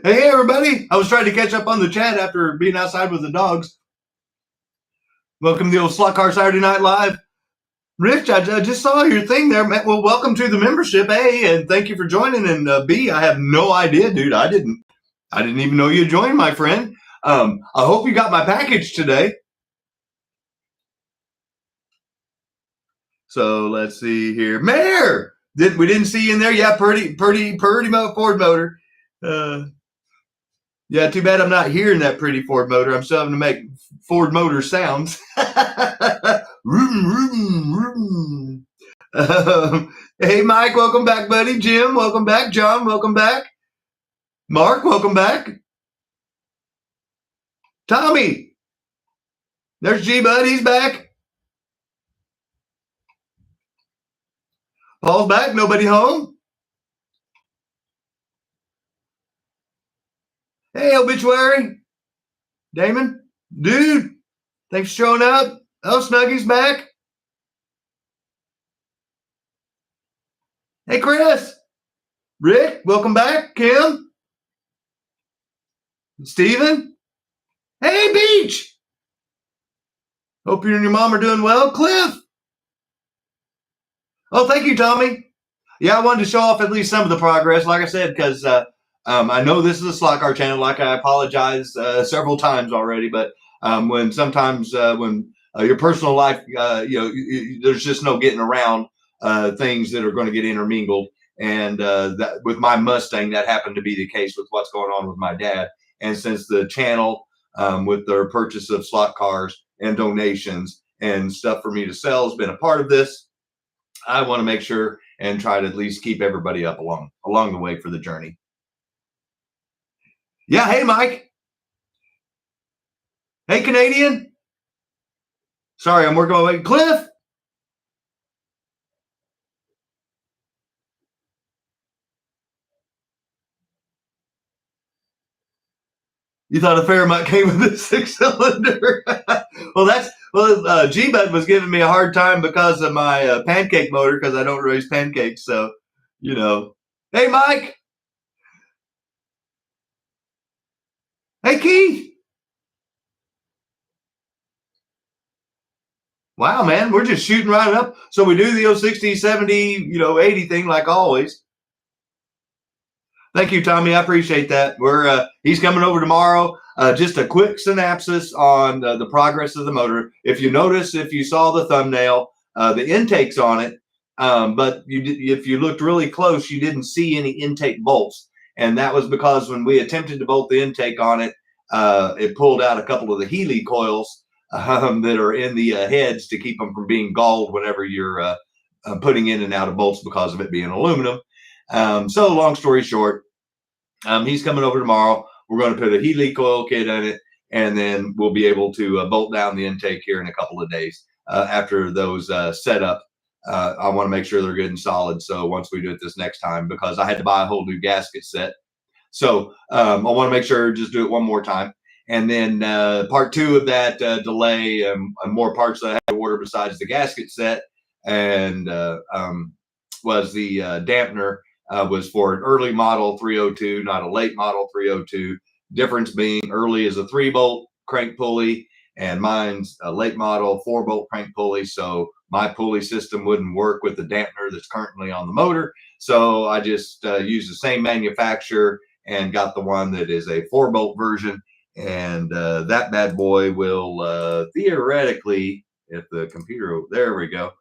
Hey, everybody. I was trying to catch up on the chat after being outside with the dogs. Welcome to the old SLOTCAR Saturday Night Live. Rich, I just saw your thing there. Well, welcome to the membership, A, and thank you for joining. And B, I have no idea, dude. I didn't even know you joined, my friend. I hope you got my package today. So let's see here. Mayor! We didn't see you in there? Yeah, pretty Ford motor. Yeah, too bad I'm not hearing that pretty Ford motor. I'm still having to make Ford motor sounds. Hey, Mike, welcome back, buddy. Jim, welcome back. John, welcome back. Mark, welcome back. Tommy, there's G-Bud. He's back. Paul's back. Nobody home. Hey, obituary. Damon, dude, thanks for showing up. Oh, Snuggy's back. Hey, Chris. Rick, welcome back. Kim. Steven. Hey, Beach. Hope you and your mom are doing well. Cliff. Oh, thank you, Tommy. Yeah, I wanted to show off at least some of the progress, like I said, because I know this is a SLOTCAR channel. Like I apologize several times already, but when your personal life, there's just no getting around things that are going to get intermingled. And that with my Mustang, that happened to be the case with what's going on with my dad. And since the channel, with their purchase of slot cars and donations and stuff for me to sell has been a part of this, I want to make sure and try to at least keep everybody up along the way for the journey. Yeah, hey, Mike. Hey, Canadian. Sorry, I'm working my way. Cliff. You thought a Fairmont came with a 6-cylinder? G-Bud was giving me a hard time because of my pancake motor, because I don't raise pancakes. So, Hey, Mike. Hey, Keith. Wow, man, we're just shooting right up. So we do the 60, 70, 80 thing like always. Thank you, Tommy. I appreciate that. He's coming over tomorrow. Just a quick synopsis on the progress of the motor. If you notice, if you saw the thumbnail, the intake's on it, but if you looked really close, you didn't see any intake bolts. And that was because when we attempted to bolt the intake on it, it pulled out a couple of the Healy coils that are in the heads to keep them from being galled whenever you're putting in and out of bolts because of it being aluminum. So long story short, he's coming over tomorrow. We're going to put a Healy coil kit in it, and then we'll be able to bolt down the intake here in a couple of days after those set up. I want to make sure they're good and solid. So once we do it this next time, because I had to buy a whole new gasket set. So I want to make sure, just do it one more time. And then part two of that delay and more parts that I had to order besides the gasket set and was the dampener. Was for an early model 302, not a late model 302. Difference being early is a 3-bolt crank pulley, and mine's a late model 4-bolt crank pulley. So my pulley system wouldn't work with the dampener that's currently on the motor. So I just used the same manufacturer and got the one that is a 4-bolt version. And that bad boy will theoretically, if the computer, there we go.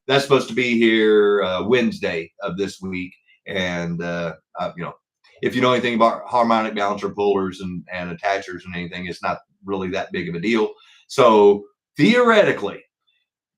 That's supposed to be here Wednesday of this week. And, if you know anything about harmonic balancer pullers and attachers and anything, it's not really that big of a deal. So theoretically,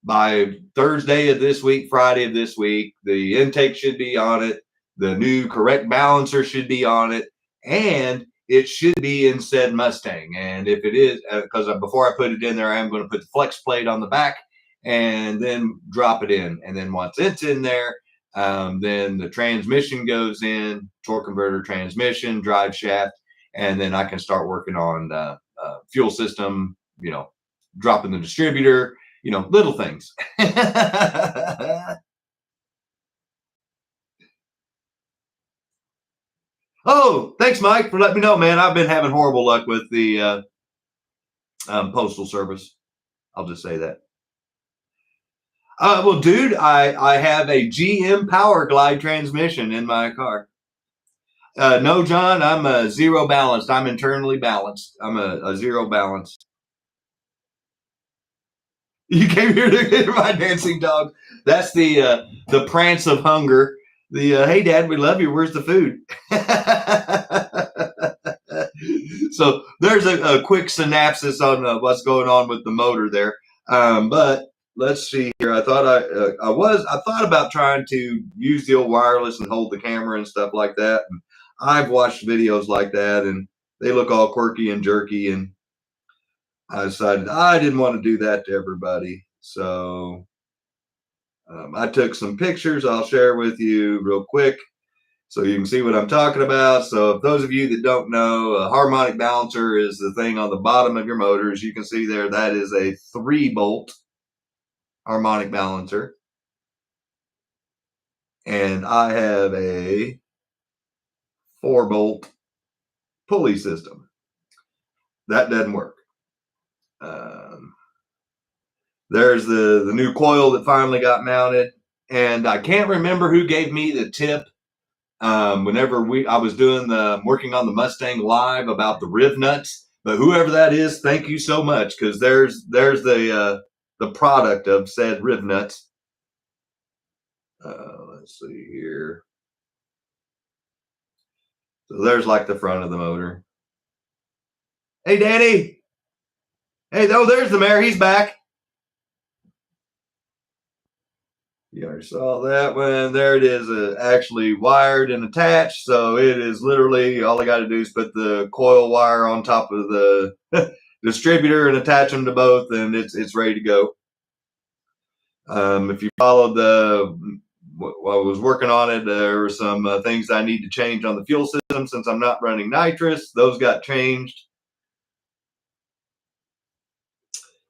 by Thursday of this week, Friday of this week, the intake should be on it. The new correct balancer should be on it. And it should be in said Mustang. And if it is, because before I put it in there, I am going to put the flex plate on the back and then drop it in. And then once it's in there, then the transmission goes in, torque converter, transmission, drive shaft, and then I can start working on fuel system, dropping the distributor, little things. Oh, thanks, Mike, for letting me know, man. I've been having horrible luck with the postal service. I'll just say that. Well, dude, I have a GM Power Glide transmission in my car. No, John, I'm zero balanced. I'm internally balanced. I'm a zero balance. You came here to get my dancing dog. That's the prance of hunger. Hey, Dad, we love you. Where's the food? So there's a quick synopsis on what's going on with the motor there. But let's see here. I thought about trying to use the old wireless and hold the camera and stuff like that. And I've watched videos like that, and they look all quirky and jerky. And I decided I didn't want to do that to everybody. So I took some pictures I'll share with you real quick so you can see what I'm talking about. So if those of you that don't know, a harmonic balancer is the thing on the bottom of your motor. As you can see there, that is a 3-bolt harmonic balancer. And I have a 4-bolt pulley system. That doesn't work. There's the new coil that finally got mounted. And I can't remember who gave me the tip whenever I was working on the Mustang live about the riv nuts. But whoever that is, thank you so much, because there's the product of said riv nuts. Let's see here. So there's like the front of the motor. Hey, Danny. Hey, there's the mayor. He's back. You already saw that one. There it is, actually wired and attached. So it is literally, all I got to do is put the coil wire on top of the distributor and attach them to both, and it's ready to go. If you followed while I was working on it, there were some things I need to change on the fuel system since I'm not running nitrous. Those got changed.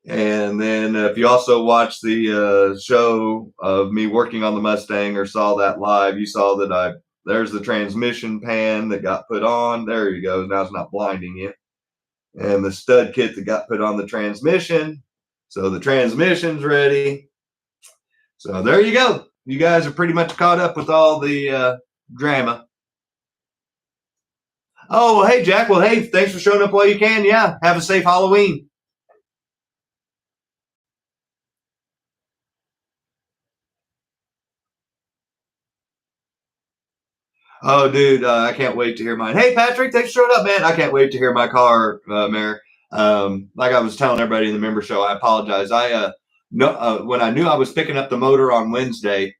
And then if you also watched the show of me working on the Mustang or saw that live, you saw that there's the transmission pan that got put on. There you go. Now it's not blinding you. And the stud kit that got put on the transmission. So the transmission's ready. So there you go. You guys are pretty much caught up with all the drama. Oh, well, hey, Jack. Well, hey, thanks for showing up while you can. Yeah, have a safe Halloween. Oh, dude, I can't wait to hear mine. Hey, Patrick, thanks for showing up, man. I can't wait to hear my car, Mayor. Like I was telling everybody in the member show, I apologize. When I knew I was picking up the motor on Wednesday,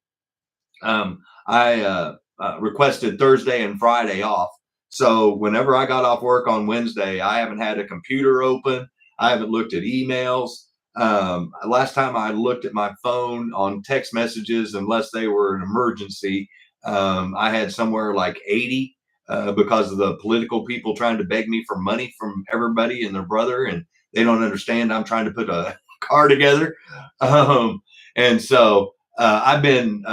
I requested Thursday and Friday off. So whenever I got off work on Wednesday, I haven't had a computer open. I haven't looked at emails. Last time I looked at my phone on text messages, unless they were an emergency, I had somewhere like 80 because of the political people trying to beg me for money from everybody and their brother, and they don't understand I'm trying to put a car together. And so I've been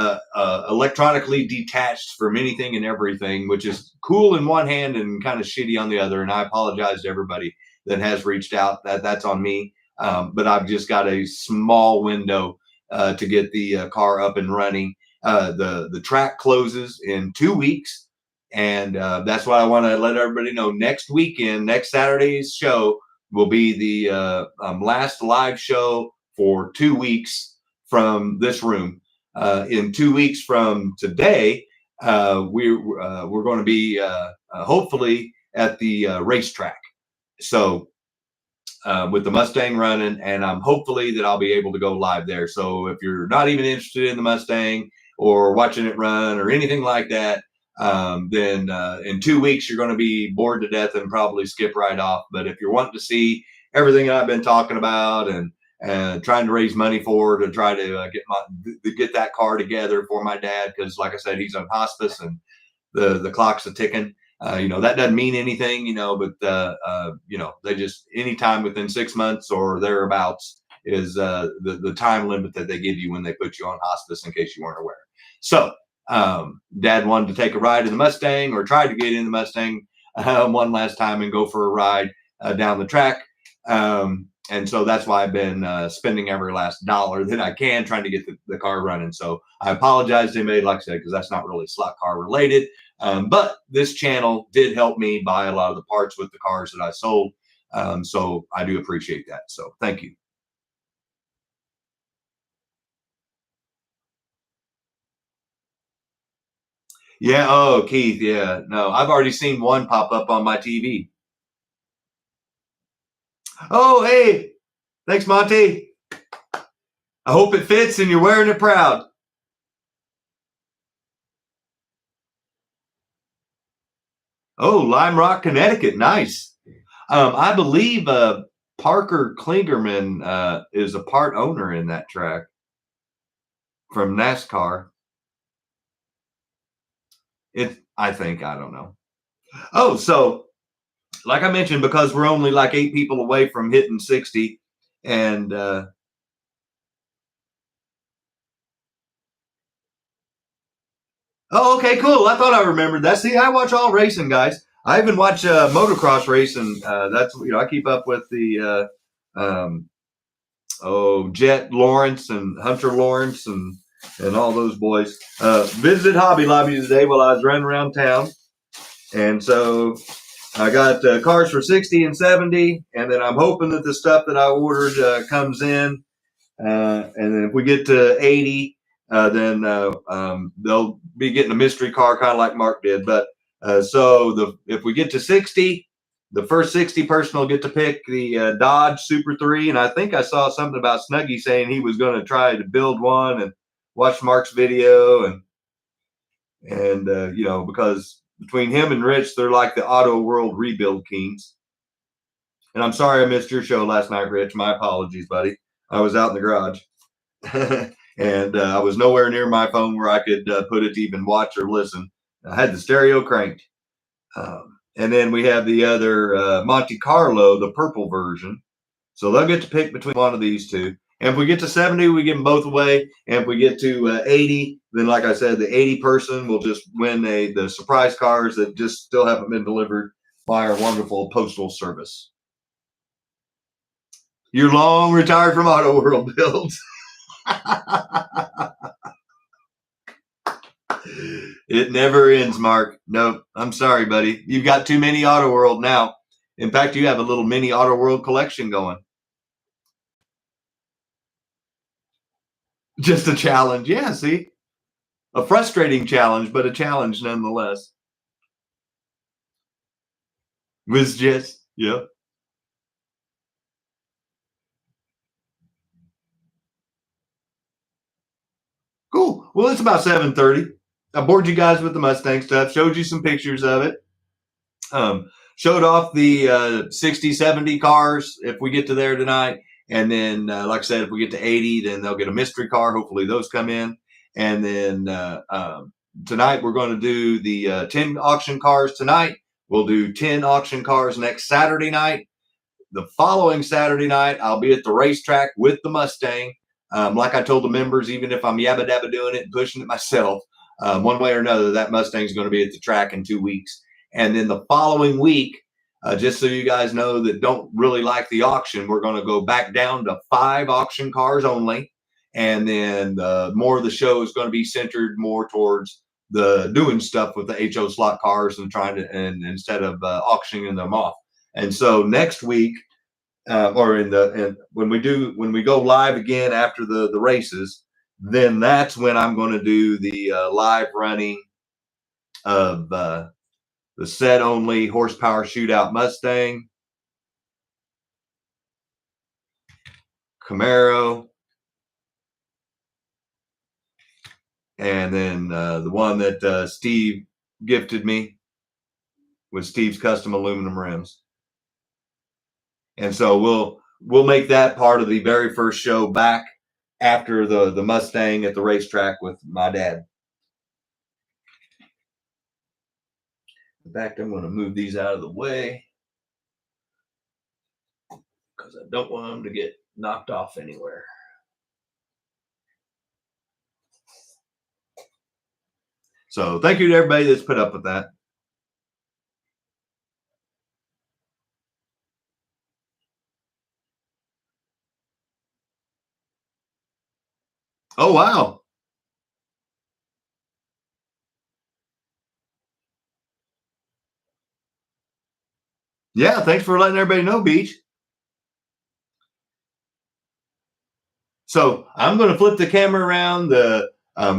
electronically detached from anything and everything, which is cool in one hand and kind of shitty on the other. And I apologize to everybody that has reached out. That's on me. But I've just got a small window to get the car up and running. The track closes in 2 weeks, and that's what I want to let everybody know. Next weekend, next Saturday's show will be the last live show for 2 weeks from this room. In 2 weeks from today, we're going to be hopefully at the racetrack. So with the Mustang running, and hopefully that I'll be able to go live there. So if you're not even interested in the Mustang or watching it run or anything like that, then in 2 weeks you're going to be bored to death and probably skip right off. But if you're wanting to see everything I've been talking about and trying to raise money for to try to get that car together for my dad, because like I said, he's on hospice and the clock's a ticking. That doesn't mean anything, but they just, anytime within 6 months or thereabouts is the time limit that they give you when they put you on hospice, in case you weren't aware. So Dad wanted to take a ride in the Mustang, or tried to get in the Mustang one last time and go for a ride down the track. And so that's why I've been spending every last dollar that I can trying to get the car running. So I apologize to anybody, like I said, because that's not really slot car related. But this channel did help me buy a lot of the parts with the cars that I sold. So I do appreciate that. So thank you. Yeah. Oh, Keith. Yeah. No, I've already seen one pop up on my TV. Oh, hey. Thanks, Monty. I hope it fits and you're wearing it proud. Oh, Lime Rock, Connecticut. Nice. I believe Parker Klingerman is a part owner in that track from NASCAR. I think, I don't know. Oh, so like I mentioned, because we're only like 8 people away from hitting 60, and oh, okay, cool. I thought I remembered that. See, I watch all racing, guys. I even watch motocross racing. That's, I keep up with the Jet Lawrence and Hunter Lawrence and all those boys. Visited Hobby Lobby today while I was running around town, and so I got cars for 60 and 70, and then I'm hoping that the stuff that I ordered comes in. And then if we get to 80, then they'll be getting a mystery car, kind of like Mark did. But if we get to 60, the first 60 person will get to pick the Dodge Super 3. And I think I saw something about Snuggy saying he was going to try to build one and watch Mark's video. And because between him and Rich, they're like the auto world rebuild kings. And I'm sorry I missed your show last night, Rich. My apologies, buddy. I was out in the garage. And I was nowhere near my phone where I could put it to even watch or listen. I had the stereo cranked. And then we have the other Monte Carlo, the purple version. So they'll get to pick between one of these two. And if we get to 70, we give them both away. And if we get to 80, then like I said, the 80 person will just win the surprise cars that just still haven't been delivered by our wonderful postal service. You're long retired from Auto World builds. It never ends, Mark. No, I'm sorry, buddy. You've got too many Auto World now. In fact, you have a little mini Auto World collection going. Just a challenge. Yeah, see? A frustrating challenge, but a challenge nonetheless. Was just, yeah. Cool. Well, it's about 7:30. I bored you guys with the Mustang stuff, showed you some pictures of it. Showed off the 60, 70 cars if we get to there tonight. And then, like I said, if we get to 80, then they'll get a mystery car. Hopefully those come in. And then tonight we're going to do the 10 auction cars tonight. We'll do 10 auction cars next Saturday night. The following Saturday night, I'll be at the racetrack with the Mustang. Like I told the members, even if I'm yabba dabba doing it and pushing it myself, one way or another, that Mustang is going to be at the track in 2 weeks. And then the following week, just so you guys know that don't really like the auction, we're going to go back down to 5 auction cars only. And then more of the show is going to be centered more towards the doing stuff with the HO slot cars and trying to, and instead of auctioning them off. And so next week, or when we go live again after the races, then that's when I'm going to do the live running of the set only horsepower shootout Mustang, Camaro, and then the one that Steve gifted me with Steve's custom aluminum rims. And so we'll make that part of the very first show back after the Mustang at the racetrack with my dad. In fact, I'm going to move these out of the way because I don't want them to get knocked off anywhere. So thank you to everybody that's put up with that. Oh, wow. Yeah, thanks for letting everybody know, Beach. So I'm going to flip the camera around.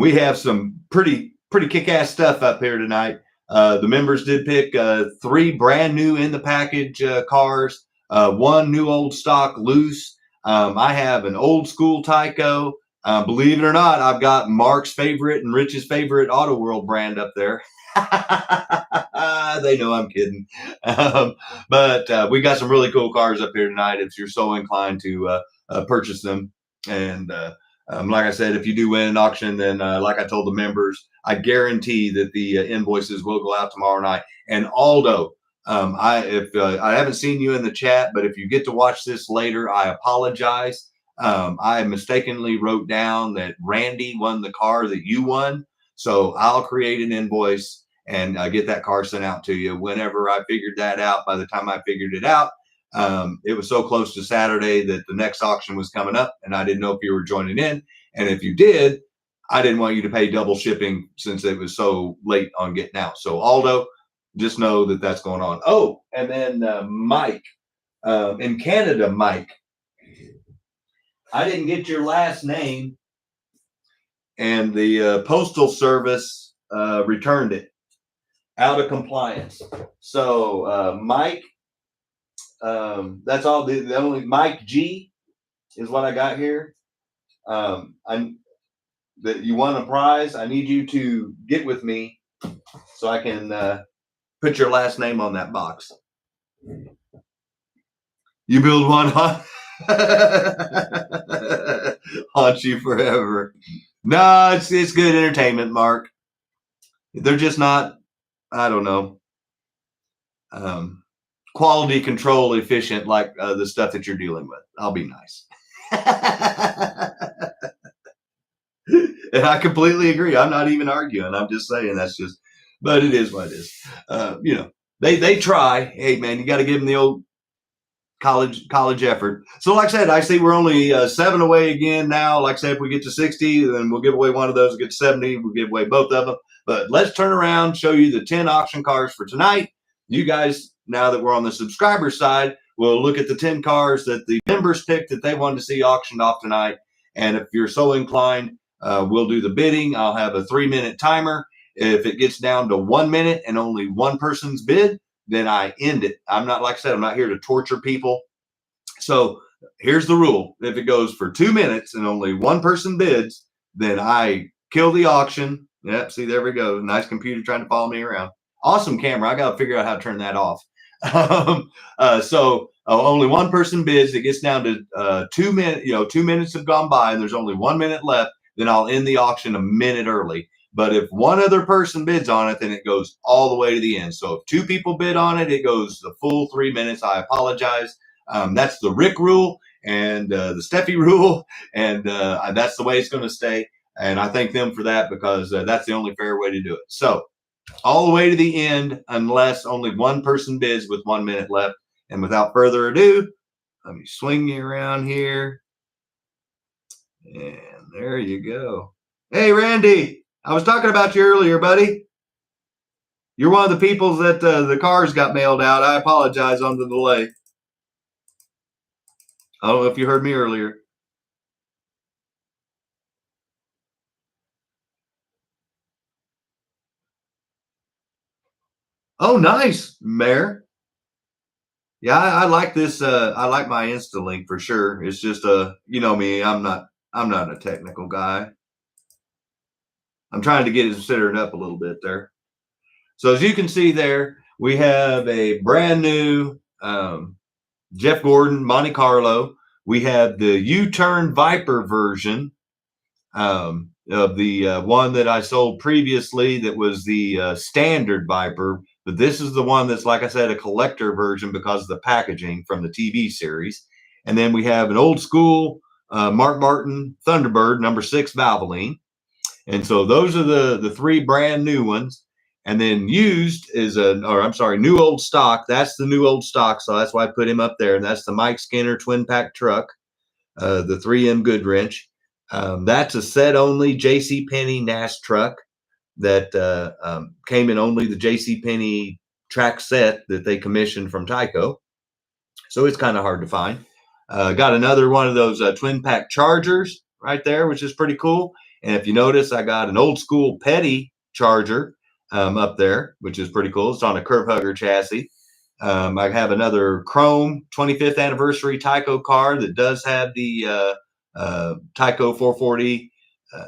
We have some pretty kick-ass stuff up here tonight. The members did pick 3 brand new in the package cars, 1 new old stock loose. I have an old school TYCO. Believe it or not, I've got Mark's favorite and Rich's favorite Auto World brand up there. They know I'm kidding. But we got some really cool cars up here tonight if you're so inclined to purchase them. And like I said, if you do win an auction, then like I told the members, I guarantee that the invoices will go out tomorrow night. And Aldo, I haven't seen you in the chat, but if you get to watch this later, I apologize. I mistakenly wrote down that Randy won the car that you won. So I'll create an invoice and get that car sent out to you. Whenever I figured that out, by the time I figured it out, it was so close to Saturday that the next auction was coming up, and I didn't know if you were joining in. And if you did, I didn't want you to pay double shipping since it was so late on getting out. So Aldo, just know that that's going on. Oh, and then Mike in Canada, Mike. I didn't get your last name, and the postal service returned it out of compliance. So Mike, that's all. The only Mike G is what I got here. That you won a prize. I need you to get with me so I can put your last name on that box. You build one, huh? Haunt you forever. No, it's good entertainment, Mark. They're just not, I don't know, quality control efficient like the stuff that you're dealing with. I'll be nice. And I completely agree. I'm not even arguing. I'm just saying that's just, but it is what it is. You know, they try. Hey, man, you got to give them the old college effort. So like I said, I see we're only 7 away again now. Like I said, if we get to 60, then we'll give away one of those. Get to 70, we'll give away both of them. But let's turn around, show you the 10 auction cars for tonight. You guys, now that we're on the subscriber side, we'll look at the 10 cars that the members picked that they wanted to see auctioned off tonight. And if you're so inclined, we'll do the bidding. I'll have a 3-minute timer. If it gets down to 1 minute and only one person's bid, then I end it. I'm not, like I said, I'm not here to torture people. So here's the rule. If it goes for 2 minutes and only one person bids, then I kill the auction. Yep, see, there we go. Nice computer trying to follow me around. Awesome camera. I got to figure out how to turn that off. So only one person bids. It gets down to 2 minutes. 2 minutes have gone by and there's only 1 minute left. Then I'll end the auction a minute early. But if one other person bids on it, then it goes all the way to the end. So if 2 people bid on it, it goes the full 3 minutes. I apologize. That's the Rick rule and the Steffi rule. And that's the way it's going to stay. And I thank them for that because that's the only fair way to do it. So all the way to the end, unless only one person bids with 1 minute left. And without further ado, let me swing you around here. And there you go. Hey, Randy. I was talking about you earlier, buddy. You're one of the people that the cars got mailed out. I apologize on the delay. I don't know if you heard me earlier. Oh, nice, Mayor. Yeah, I like this. I like my Insta-Link for sure. It's just you know me. I'm not a technical guy. I'm trying to get it centered up a little bit there. So as you can see there, we have a brand new Jeff Gordon Monte Carlo. We have the U-Turn Viper version of the one that I sold previously that was the standard Viper. But this is the one that's, like I said, a collector version because of the packaging from the TV series. And then we have an old school Martin Thunderbird, number 6 Valvoline. And so those are the three brand new ones. And then used is new old stock. That's the new old stock. So that's why I put him up there. And that's the Mike Skinner twin pack truck, the 3M Goodwrench. That's a set only JCPenney Nash truck that came in only the JCPenney track set that they commissioned from TYCO. So it's kind of hard to find. Got another one of those twin pack Chargers right there, which is pretty cool. And if you notice, I got an old school Petty Charger up there, which is pretty cool. It's on a curve hugger chassis. I have another chrome 25th anniversary TYCO car that does have the TYCO 440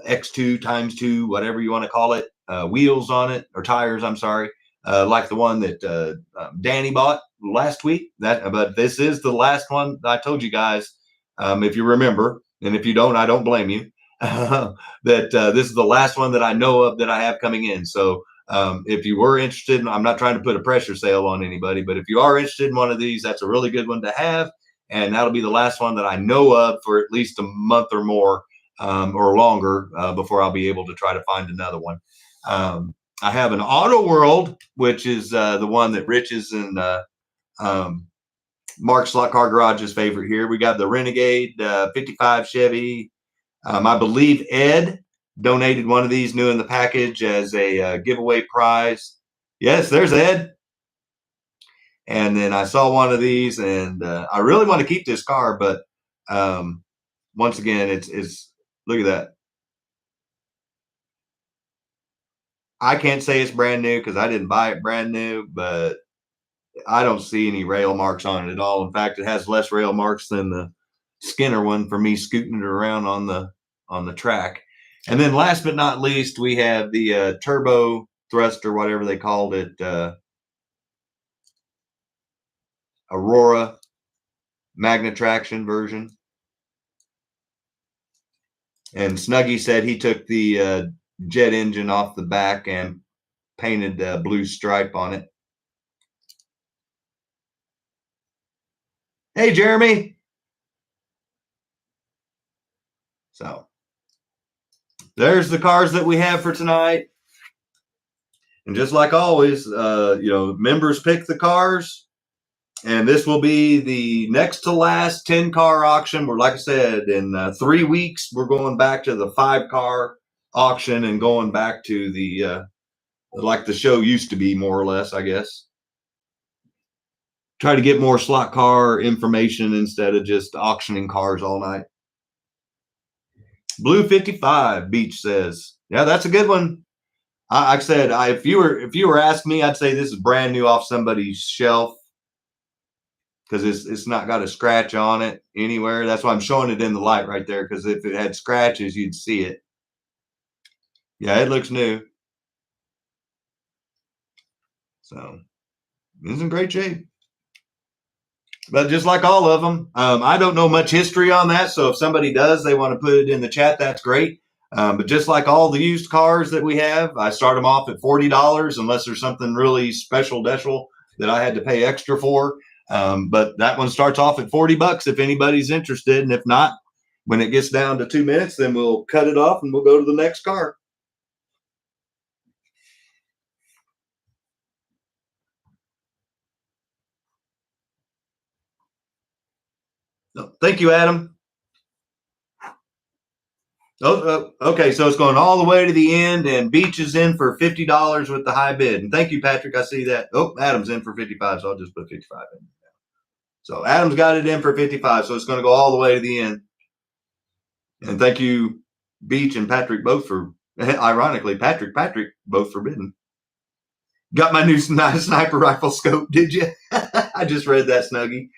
X2 ×2, whatever you want to call it, wheels on it, or tires, I'm sorry, like the one that Danny bought last week. But this is the last one I told you guys, if you remember, and if you don't, I don't blame you, that this is the last one that I know of that I have coming in. So if you were interested, I'm not trying to put a pressure sale on anybody, but if you are interested in one of these, that's a really good one to have. And that'll be the last one that I know of for at least a month or more, or longer, before I'll be able to try to find another one. I have an Auto World, which is the one that Rich is in Mark Slot Car Garage's favorite here. We got the Renegade 55 Chevy. I believe Ed donated one of these new in the package as a giveaway prize. Yes, there's Ed. And then I saw one of these, and I really want to keep this car, but once again, it's look at that. I can't say it's brand new because I didn't buy it brand new, but I don't see any rail marks on it at all. In fact, it has less rail marks than the Skinner one for me scooting it around on the track. And then last but not least, we have the turbo thrust, or whatever they called it, Aurora Magna Traction version. And Snuggy said he took the jet engine off the back and painted a blue stripe on it. Hey, Jeremy. So there's the cars that we have for tonight. And just like always, members pick the cars. And this will be the next to last 10-car auction. Where, like I said, in 3 weeks, we're going back to the 5-car auction and going back to the like the show used to be, more or less, I guess. Try to get more slot car information instead of just auctioning cars all night. Blue 55, Beach says. Yeah, that's a good one. I said, if you were asking me, I'd say this is brand new off somebody's shelf, because it's not got a scratch on it anywhere. That's why I'm showing it in the light right there, because if it had scratches, you'd see it. Yeah, it looks new. So it's in great shape. But just like all of them, I don't know much history on that. So if somebody does, they want to put it in the chat, that's great. But just like all the used cars that we have, I start them off at $40 unless there's something really special that I had to pay extra for. But that one starts off at $40 if anybody's interested. And if not, when it gets down to 2 minutes, then we'll cut it off and we'll go to the next car. So, thank you, Adam. Oh, okay. So it's going all the way to the end, and Beach is in for $50 with the high bid. And thank you, Patrick. I see that. Oh, Adam's in for 55, so I'll just put 55 in. So Adam's got it in for 55, so it's going to go all the way to the end. And thank you, Beach and Patrick, both for, ironically, Patrick, both for bidding. Got my new sniper rifle scope, did you? I just read that, Snuggie.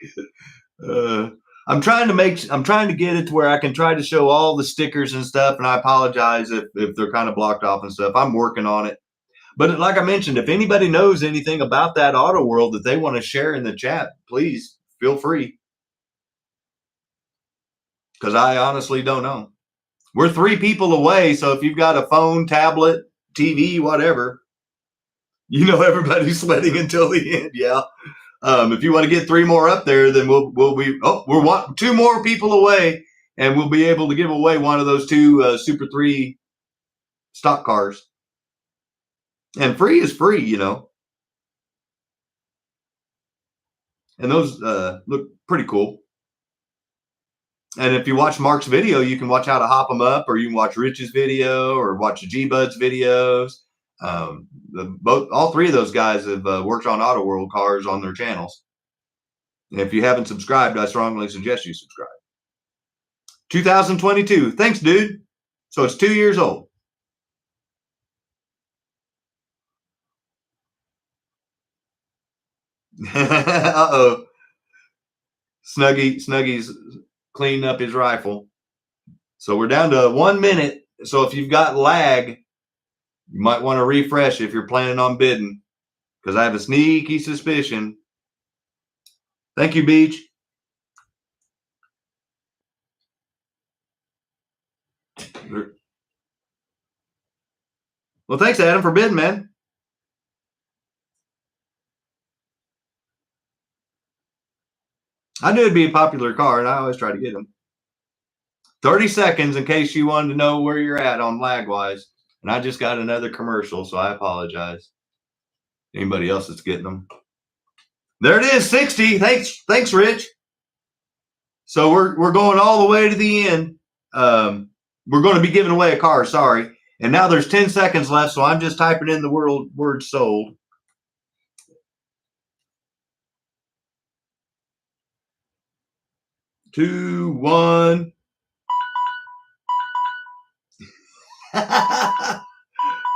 I'm trying to get it to where I can try to show all the stickers and stuff, and I apologize if they're kind of blocked off and stuff. I'm working on it. But like I mentioned, if anybody knows anything about that Auto World that they want to share in the chat, please feel free. Because I honestly don't know. We're 3 people away, so if you've got a phone, tablet, TV, whatever, everybody's sweating until the end. Yeah. If you want to get 3 more up there, then we're 2 more people away, and we'll be able to give away one of those 2 Super 3 stock cars. And free is free, you know. And those look pretty cool. And if you watch Mark's video, you can watch how to hop them up, or you can watch Rich's video, or watch G-Bud's videos. All three of those guys have worked on Auto World cars on their channels. And if you haven't subscribed, I strongly suggest you subscribe. 2022. Thanks, dude. So it's 2 years old. Uh-oh. Snuggy's cleaning up his rifle. So we're down to 1 minute. So if you've got lag, you might want to refresh if you're planning on bidding, because I have a sneaky suspicion. Thank you, Beach. Well, thanks, Adam, for bidding, man. I knew it'd be a popular car, and I always try to get them. 30 seconds in case you wanted to know where you're at on lag-wise. And I just got another commercial, so I apologize. Anybody else that's getting them. There it is, 60. Thanks, Rich. So we're going all the way to the end. We're going to be giving away a car, sorry. And now there's 10 seconds left, so I'm just typing in the word sold. Two, one.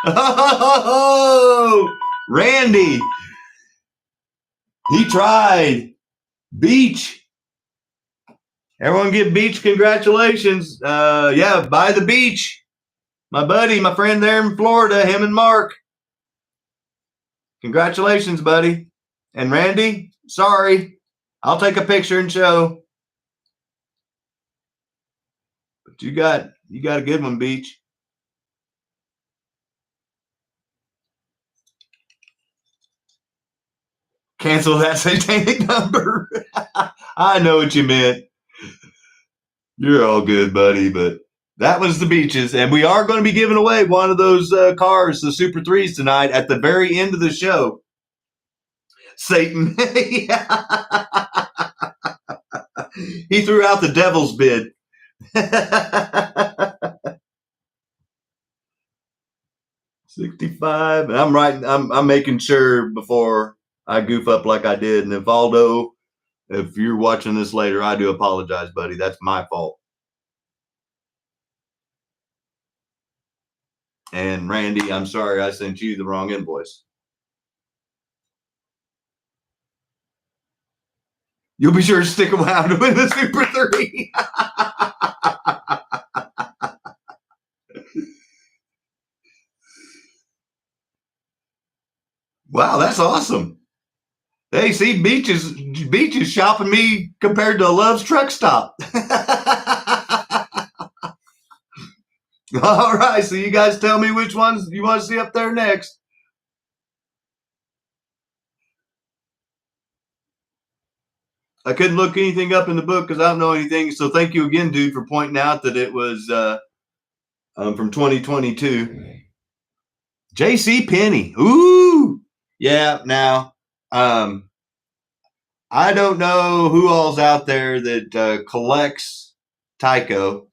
Oh, Randy. He tried. Beach. Everyone give Beach congratulations. Yeah, by the beach. My buddy, my friend there in Florida, him and Mark. Congratulations, buddy. And Randy, sorry. I'll take a picture and show. But you got a good one, Beach. Cancel that satanic number. I know what you meant. You're all good, buddy, but that was the Beaches. And we are going to be giving away one of those cars, the Super 3s, tonight at the very end of the show. Satan. He threw out the devil's bid. 65. And I'm writing, I'm making sure before I goof up like I did. And if Aldo, if you're watching this later, I do apologize, buddy. That's my fault. And Randy, I'm sorry I sent you the wrong invoice. You'll be sure to stick around to win the Super 3. Wow, that's awesome. Hey, see, Beach is shopping me compared to a Love's truck stop. All right, so you guys tell me which ones you want to see up there next. I couldn't look anything up in the book because I don't know anything. So thank you again, dude, for pointing out that it was from 2022. J.C. Penney. Ooh. Yeah, now, I don't know who all's out there that collects TYCO,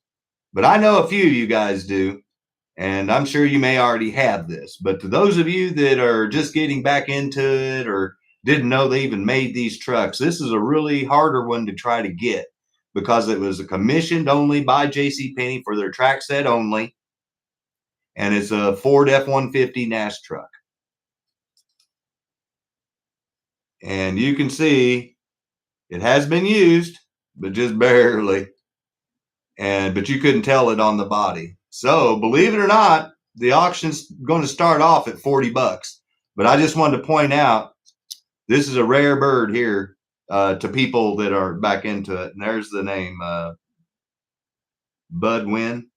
but I know a few of you guys do, and I'm sure you may already have this. But to those of you that are just getting back into it or didn't know they even made these trucks, this is a really harder one to try to get because it was commissioned only by J.C. Penney for their track set only, and it's a Ford F-150 Nash truck. And you can see it has been used, but just barely. But you couldn't tell it on the body. So believe it or not, the auction's going to start off at $40. But I just wanted to point out, this is a rare bird here to people that are back into it. And there's the name, Bud Wynn.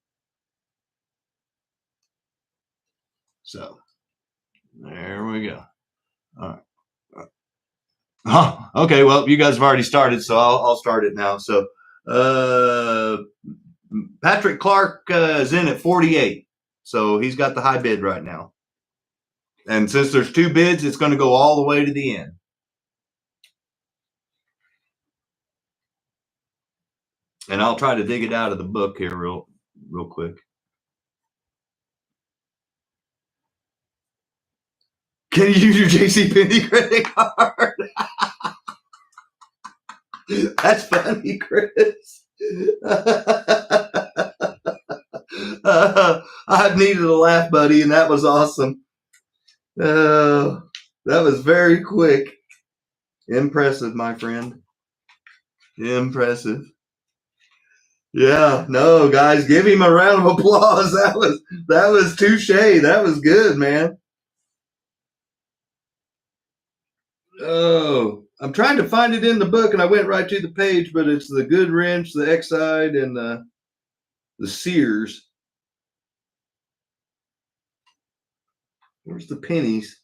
So there we go. All right. Oh, okay. Well, you guys have already started, so I'll start it now. So, Patrick Clark is in at 48. So he's got the high bid right now. And since there's 2 bids, it's going to go all the way to the end. And I'll try to dig it out of the book here real quick. Can you use your JCPenney credit card? That's funny, Chris. I needed a laugh, buddy, and that was awesome. That was very quick. Impressive, my friend. Impressive. Yeah, no, guys, give him a round of applause. That was touche. That was good, man. Oh, I'm trying to find it in the book, and I went right to the page, but it's the Good Wrench, the Exide, and the Sears. Where's the pennies?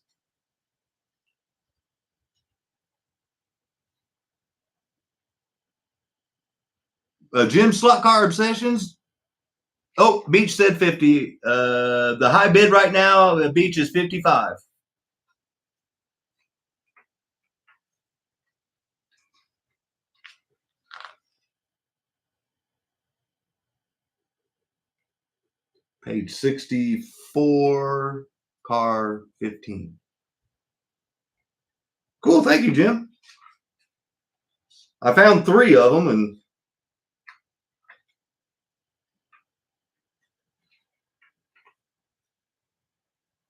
Jim SLOTCAR Obsessions. Oh, Beach said 50. The high bid right now, the Beach is 55. Page 64, car 15. Cool, thank you, Jim. I found 3 of them, and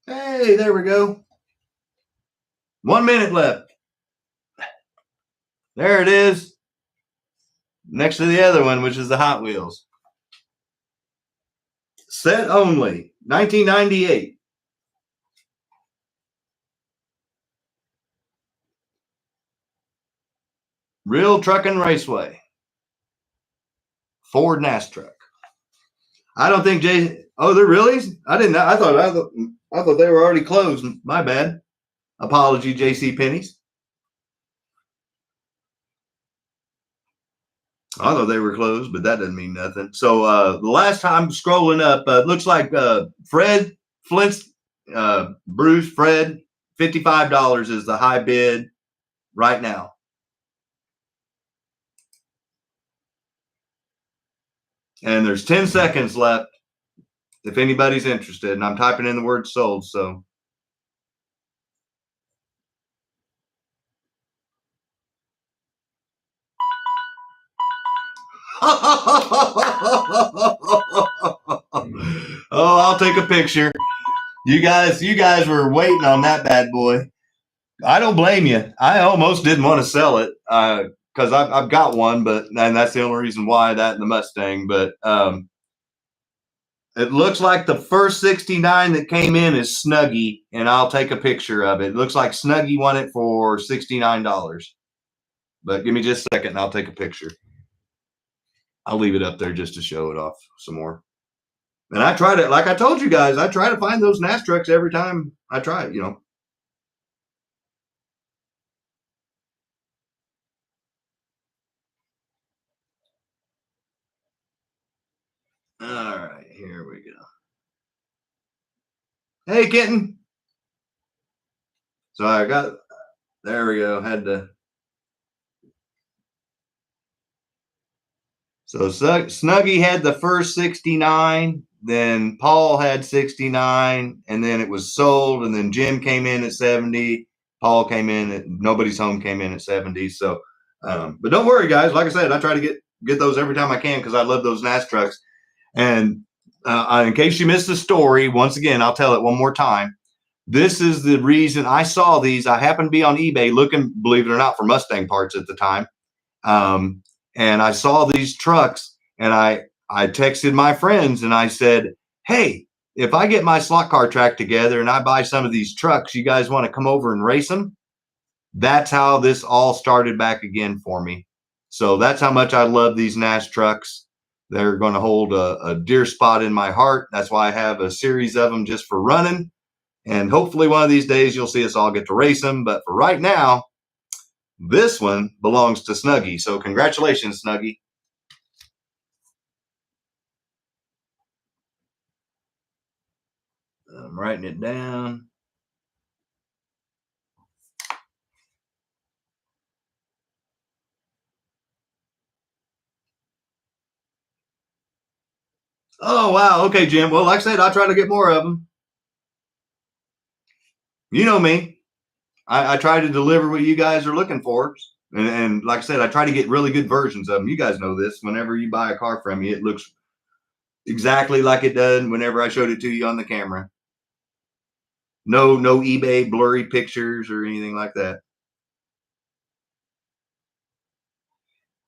hey, there we go. 1 minute left. There it is. Next to the other one, which is the Hot Wheels. Set only, 1998. Real Truckin' Raceway. Ford Nash truck. I don't think oh, they're really? I didn't know. I thought they were already closed. My bad. Apology, JCPenney's. I thought they were closed, but that doesn't mean nothing. So the last time scrolling up, looks like Fred Flint's Bruce Fred, $55 is the high bid right now. And there's 10 seconds left if anybody's interested. And I'm typing in the word sold, so. Oh, I'll take a picture. You guys were waiting on that bad boy. I don't blame you. I almost didn't want to sell it because I've got one, and that's the only reason why, that and the Mustang. But it looks like the first 69 that came in is Snuggy, and I'll take a picture of it. It looks like Snuggy won it for $69. But give me just a second, and I'll take a picture. I'll leave it up there just to show it off some more. And I tried it, like I told you guys, I try to find those Nash trucks every time I try it, you know. All right, here we go. Hey, kitten. So I got, there we go, had to. So Snuggy had the first 69, then Paul had 69, and then it was sold, and then Jim came in at 70. Paul came in at, Nobody's Home came in at 70. So, but don't worry, guys. Like I said, I try to get those every time I can because I love those Nash trucks. And in case you missed the story, once again, I'll tell it one more time. This is the reason I saw these. I happened to be on eBay looking, believe it or not, for Mustang parts at the time. And I saw these trucks, and I texted my friends and I said, hey, if I get my slot car track together and I buy some of these trucks, you guys want to come over and race them? That's how this all started back again for me. So that's how much I love these Nash trucks. They're going to hold a dear spot in my heart. That's why I have a series of them just for running. And hopefully one of these days you'll see us all get to race them. But for right now, this one belongs to Snuggy. So congratulations, Snuggy. I'm writing it down. Oh, wow. Okay, Jim. Well, like I said, I'll try to get more of them. You know me. I try to deliver what you guys are looking for. And like I said, I try to get really good versions of them. You guys know this. Whenever you buy a car from me, it looks exactly like it does whenever I showed it to you on the camera. No eBay blurry pictures or anything like that.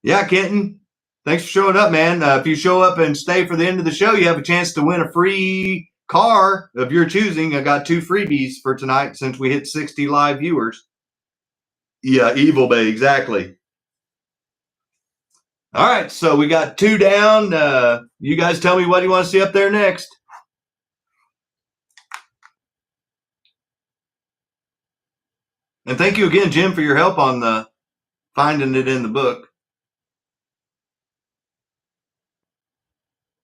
Yeah, Kenton. Thanks for showing up, man. If you show up and stay for the end of the show, you have a chance to win a free car of your choosing. I got 2 freebies for tonight since we hit 60 live viewers. Yeah, Evil Bay, exactly. All right, so we got 2 down. You guys tell me what you want to see up there next. And thank you again, Jim, for your help on finding it in the book.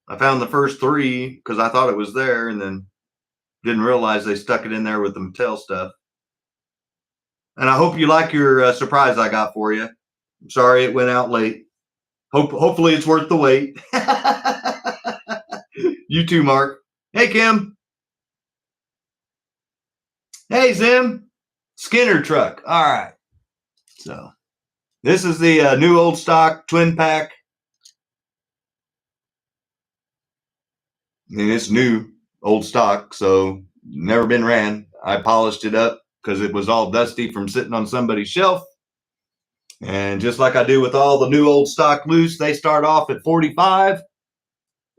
I found the first 3 because I thought it was there and then didn't realize they stuck it in there with the Mattel stuff. And I hope you like your surprise I got for you. I'm sorry it went out late. Hopefully it's worth the wait. You too, Mark. Hey, Kim. Hey, Zim. Skinner truck. All right. So this is the new old stock twin pack. And it's new old stock, so never been ran. I polished it up because it was all dusty from sitting on somebody's shelf. And just like I do with all the new old stock loose, they start off at 45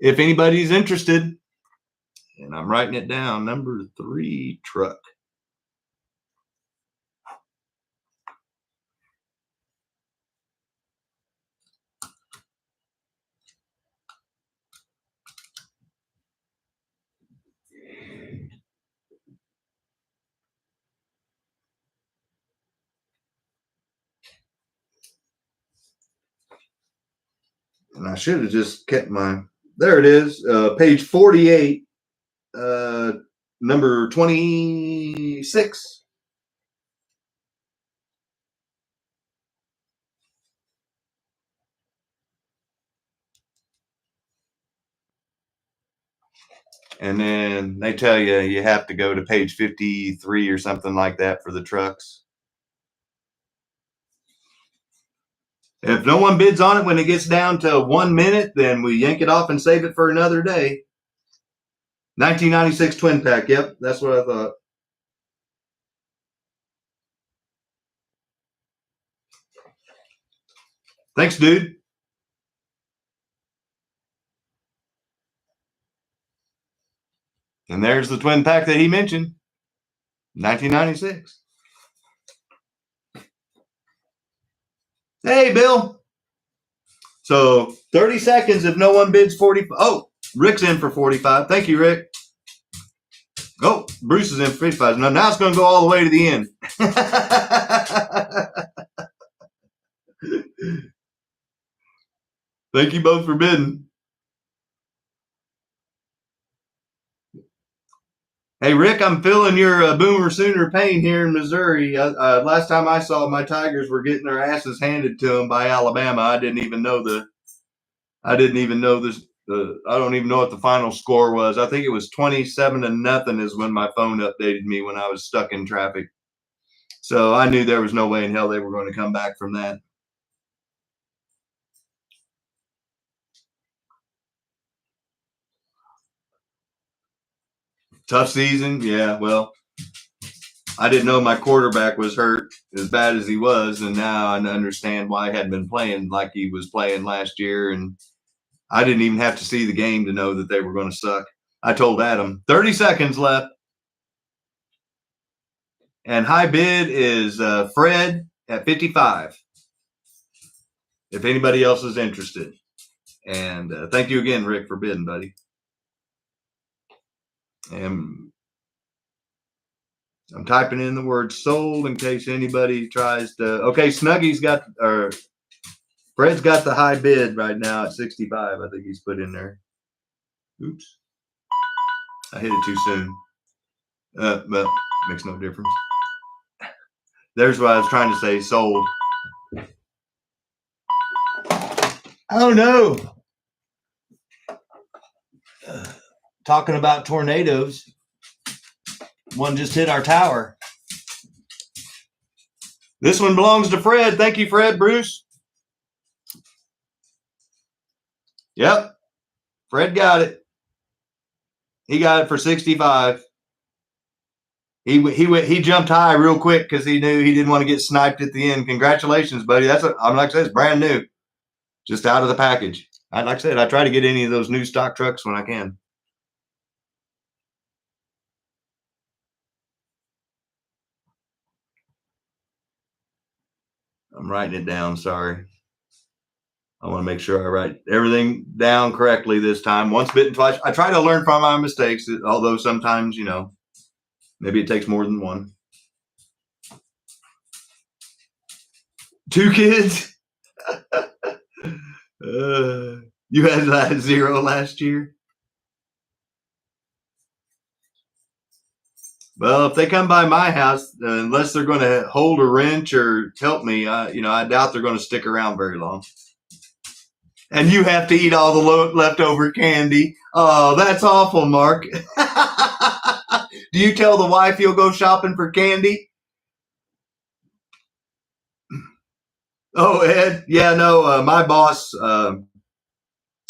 if anybody's interested. And I'm writing it down, number 3 truck. And I should have just kept my, there it is, page 48, number 26. And then they tell you you have to go to page 53 or something like that for the trucks. If no one bids on it when it gets down to 1 minute, then we yank it off and save it for another day. 1996 twin pack. Yep, that's what I thought. Thanks, dude. And there's the twin pack that he mentioned. 1996. Hey, Bill. So 30 seconds if no one bids 40. Oh, Rick's in for 45. Thank you, Rick. Oh, Bruce is in for 55. Now it's going to go all the way to the end. Thank you both for bidding. Hey, Rick, I'm feeling your Boomer Sooner pain here in Missouri. Last time I saw, my Tigers were getting their asses handed to them by Alabama. I don't even know what the final score was. I think it was 27-0 is when my phone updated me when I was stuck in traffic. So I knew there was no way in hell they were going to come back from that. Tough season. Yeah, well, I didn't know my quarterback was hurt as bad as he was, and now I understand why he hadn't been playing like he was playing last year. And I didn't even have to see the game to know that they were going to suck. I told Adam, 30 seconds left. And high bid is Fred at 55, if anybody else is interested. And thank you again, Rick, for bidding, buddy. And I'm typing in the word sold in case anybody tries to. Okay, Snuggy's got, or Fred's got the high bid right now at 65. I think he's put in there. Oops. I hit it too soon. But makes no difference. There's what I was trying to say. Sold. Oh no. Talking about tornadoes. One just hit our tower. This one belongs to Fred. Thank you, Fred Bruce. Yep. Fred got it. He got it for 65. He jumped high real quick because he knew he didn't want to get sniped at the end. Congratulations, buddy. I'm like I said, it's brand new. Just out of the package. Like I said, I try to get any of those new stock trucks when I can. I'm writing it down. Sorry. I want to make sure I write everything down correctly this time. Once bitten, twice. I try to learn from my mistakes, although sometimes, you know, maybe it takes more than one. 2 kids? You had 0 last year? Well, if they come by my house, unless they're going to hold a wrench or help me, I doubt they're going to stick around very long. And you have to eat all the leftover candy. Oh, that's awful, Mark. Do you tell the wife you'll go shopping for candy? Oh, Ed. Yeah, no, my boss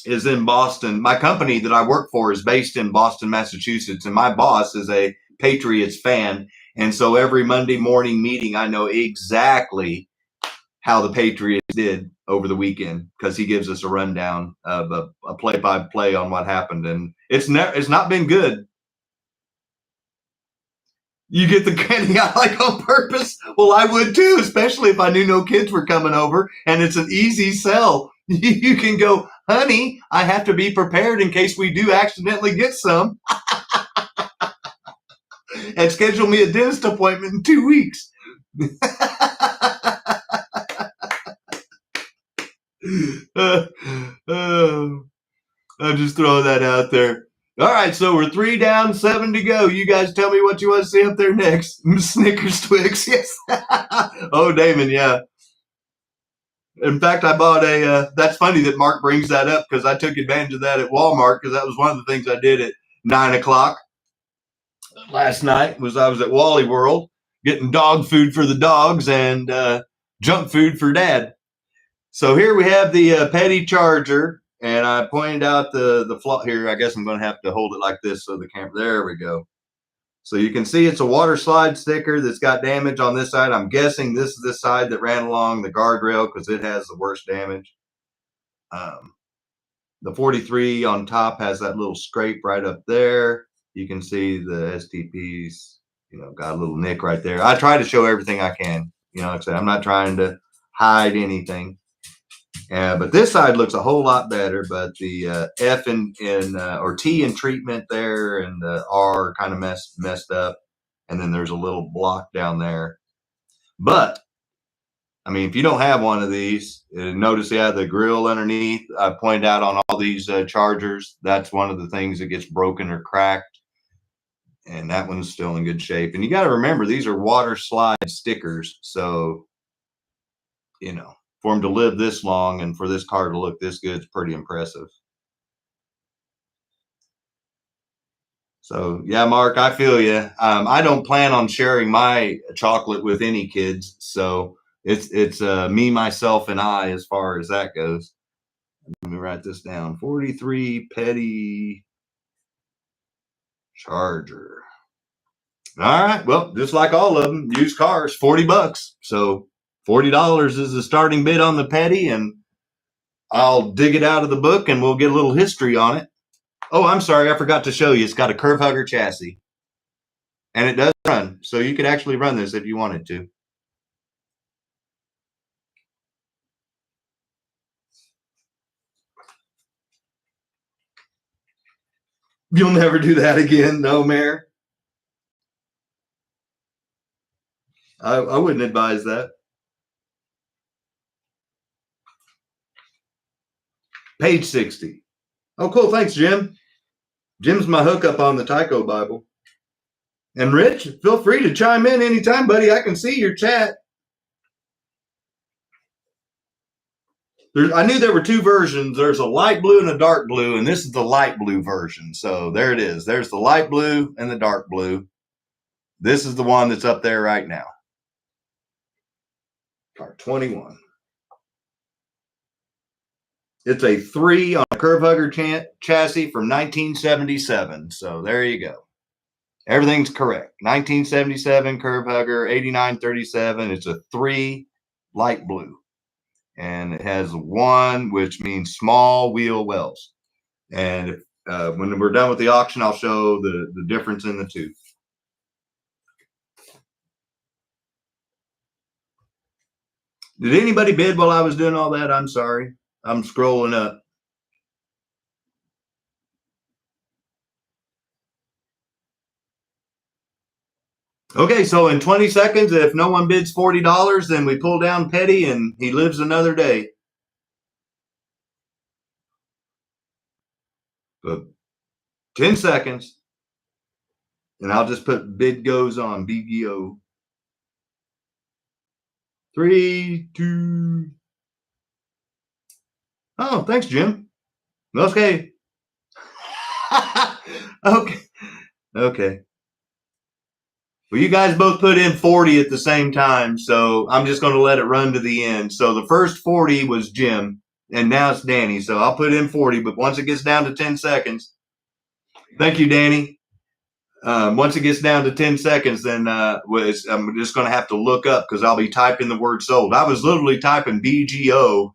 is in Boston. My company that I work for is based in Boston, Massachusetts. And my boss is a Patriots fan. And so every Monday morning meeting, I know exactly how the Patriots did over the weekend because he gives us a rundown of a play-by-play on what happened, and it's not been good. You get the candy I like on purpose? Well, I would too, especially if I knew no kids were coming over, and it's an easy sell. You can go, honey, I have to be prepared in case we do accidentally get some. And schedule me a dentist appointment in 2 weeks. I'm just throwing that out there. All right, so we're 3 down, 7 to go. You guys tell me what you want to see up there next. Snickers Twix, yes. Oh, Damon, yeah. In fact, I bought that's funny that Mark brings that up because I took advantage of that at Walmart because that was one of the things I did at 9 o'clock last night was I was at Wally World getting dog food for the dogs and junk food for Dad. So here we have the Petty Charger, and I pointed out the flaw here. I guess I'm going to have to hold it like this so the camera, there we go. So you can see it's a water slide sticker that's got damage on this side. I'm guessing this is the side that ran along the guardrail because it has the worst damage. The 43 on top has that little scrape right up there. You can see the STPs, got a little nick right there. I try to show everything I can. Like I said, I'm not trying to hide anything. But this side looks a whole lot better, but the F or T in treatment there and the R kind of messed up. And then there's a little block down there. But, I mean, if you don't have one of these, notice the grill underneath. I pointed out on all these Chargers, that's one of the things that gets broken or cracked. And that one's still in good shape. And you got to remember, these are water slide stickers. So, for them to live this long and for this car to look this good is pretty impressive. So, yeah, Mark, I feel you. I don't plan on sharing my chocolate with any kids. So it's me, myself, and I as far as that goes. Let me write this down. 43 Petty Charger. All right. Well, just like all of them, used cars, $40. So $40 is the starting bid on the Petty, and I'll dig it out of the book and we'll get a little history on it. Oh, I'm sorry. I forgot to show you. It's got a curve hugger chassis, and it does run. So you could actually run this if you wanted to. You'll never do that again. No, Mayor. I wouldn't advise that. Page 60. Oh, cool. Thanks, Jim. Jim's my hookup on the TYCO Bible. And Rich, feel free to chime in anytime, buddy. I can see your chat. I knew there were two versions. There's a light blue and a dark blue, and this is the light blue version. So there it is. There's the light blue and the dark blue. This is the one that's up there right now. Car 21. It's a 3 on a curve hugger chassis from 1977. So there you go. Everything's correct. 1977 curve hugger, 8937. It's a 3 light blue. And it has 1, which means small wheel wells. And when we're done with the auction, I'll show the difference in the two. Did anybody bid while I was doing all that? I'm sorry. I'm scrolling up. Okay, so in 20 seconds, if no one bids $40, then we pull down Petty and he lives another day. But 10 seconds, and I'll just put bid goes on, BGO. 3, 2. Oh, thanks, Jim. Okay. Okay. Well, you guys both put in 40 at the same time, so I'm just going to let it run to the end. So the first 40 was Jim, and now it's Danny. So I'll put in 40, but once it gets down to 10 seconds, thank you, Danny. Once it gets down to 10 seconds, then I'm just going to have to look up because I'll be typing the word sold. I was literally typing BGO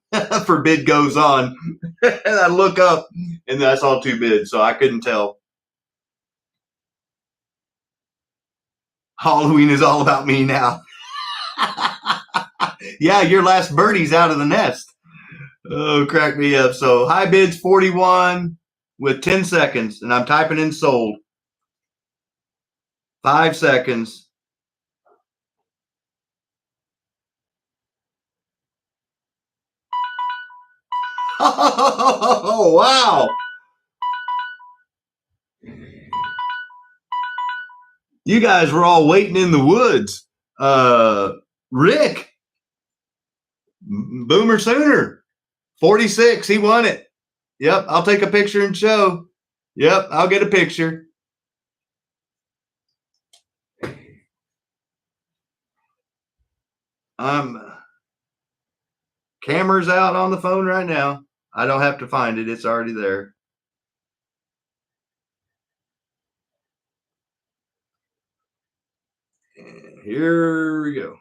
for bid goes on, and I look up, and I saw 2 bids, so I couldn't tell. Halloween is all about me now. Yeah, your last birdie's out of the nest. Oh, crack me up. So high bids 41 with 10 seconds, and I'm typing in sold. 5 seconds. Oh, wow. You guys were all waiting in the woods. Rick, Boomer Sooner, 46. He won it. Yep, I'll take a picture and show. Yep, I'll get a picture. Camera's out on the phone right now. I don't have to find it. It's already there. And here we go.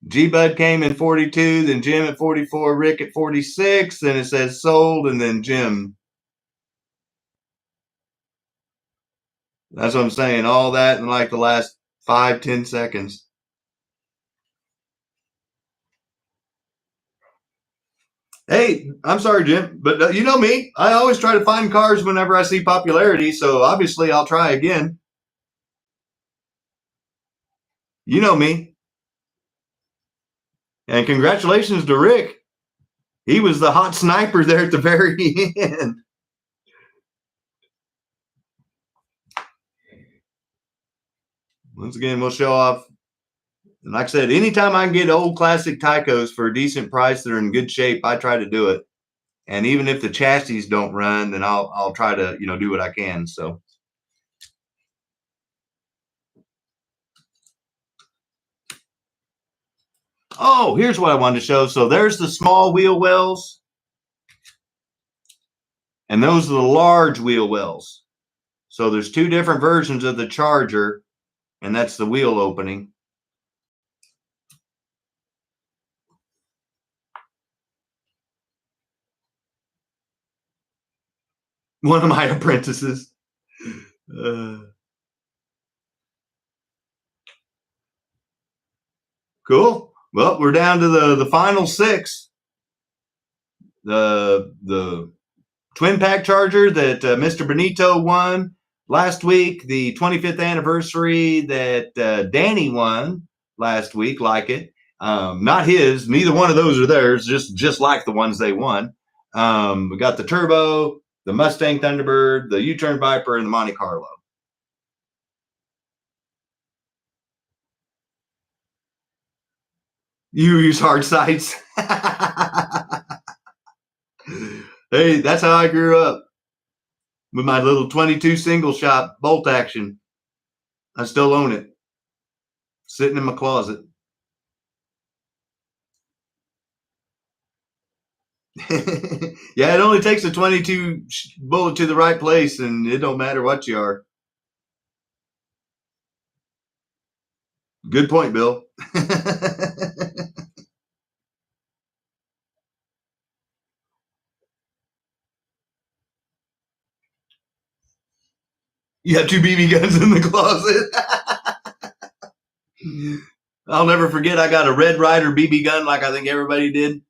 G-Bud came in 42, then Jim at 44, Rick at 46, then it says sold, and then Jim. That's what I'm saying. All that in like the last 5-10 seconds. Hey, I'm sorry, Jim, but you know me. I always try to find cars whenever I see popularity, so obviously I'll try again. You know me. And congratulations to Rick. He was the hot sniper there at the very end. Once again, we'll show off. And like I said, anytime I can get old classic TYCOs for a decent price that are in good shape, I try to do it. And even if the chassis don't run, then I'll try to, do what I can. So. Oh, here's what I wanted to show. So there's the small wheel wells. And those are the large wheel wells. So there's 2 different versions of the Charger, and that's the wheel opening. One of my apprentices. Cool. Well, we're down to the final 6. The twin pack Charger that Mr. Benito won last week, the 25th anniversary that Danny won last week, like it. Not his. Neither one of those are theirs. Just like the ones they won. We got the Turbo, the Mustang Thunderbird, the U-Turn Viper, and the Monte Carlo. You use hard sights. Hey, that's how I grew up with my little 22 single shot bolt action. I still own it, sitting in my closet. Yeah, it only takes a 22 bullet to the right place, and it don't matter what you are. Good point, Bill. You have two BB guns in the closet. I'll never forget. I got a Red Ryder BB gun, like I think everybody did.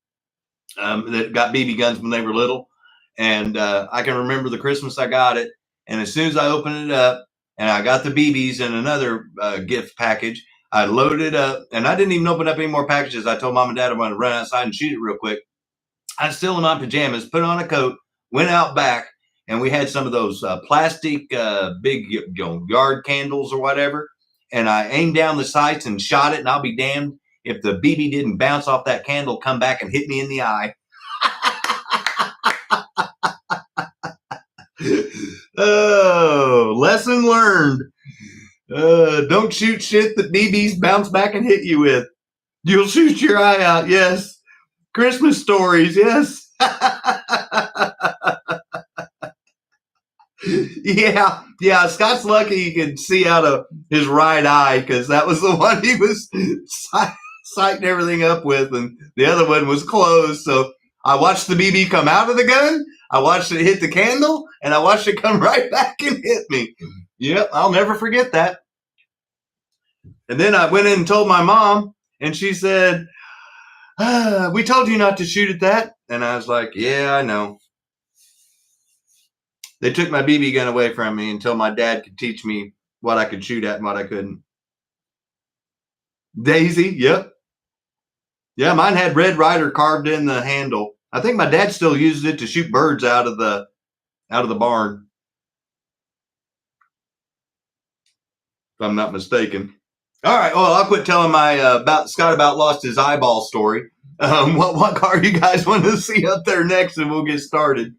That got BB guns when they were little, and I can remember the Christmas I got it. And as soon as I opened it up, and I got the BBs in another gift package, I loaded it up, and I didn't even open up any more packages. I told Mom and Dad I'm going to run outside and shoot it real quick. I was still in my pajamas, put on a coat, went out back, and we had some of those plastic big yard candles or whatever. And I aimed down the sights and shot it, and I'll be damned if the BB didn't bounce off that candle, come back and hit me in the eye. Oh, lesson learned. Don't shoot shit that BBs bounce back and hit you with. You'll shoot your eye out. Yes. Christmas stories. Yes. Yeah. Scott's lucky he could see out of his right eye, because that was the one he was sighting everything up with, and the other one was closed. So I watched the BB come out of the gun, I watched it hit the candle, and I watched it come right back and hit me. Yep, I'll never forget that. And then I went in and told my mom, and she said, we told you not to shoot at that. And I was like, yeah, I know. They took my BB gun away from me until my dad could teach me what I could shoot at and what I couldn't. Daisy, yep. Yeah, mine had Red Ryder carved in the handle. I think my dad still uses it to shoot birds out of the barn, if I'm not mistaken. All right. Well, I'll quit telling my Scott about lost his eyeball story. What car you guys want to see up there next, and we'll get started.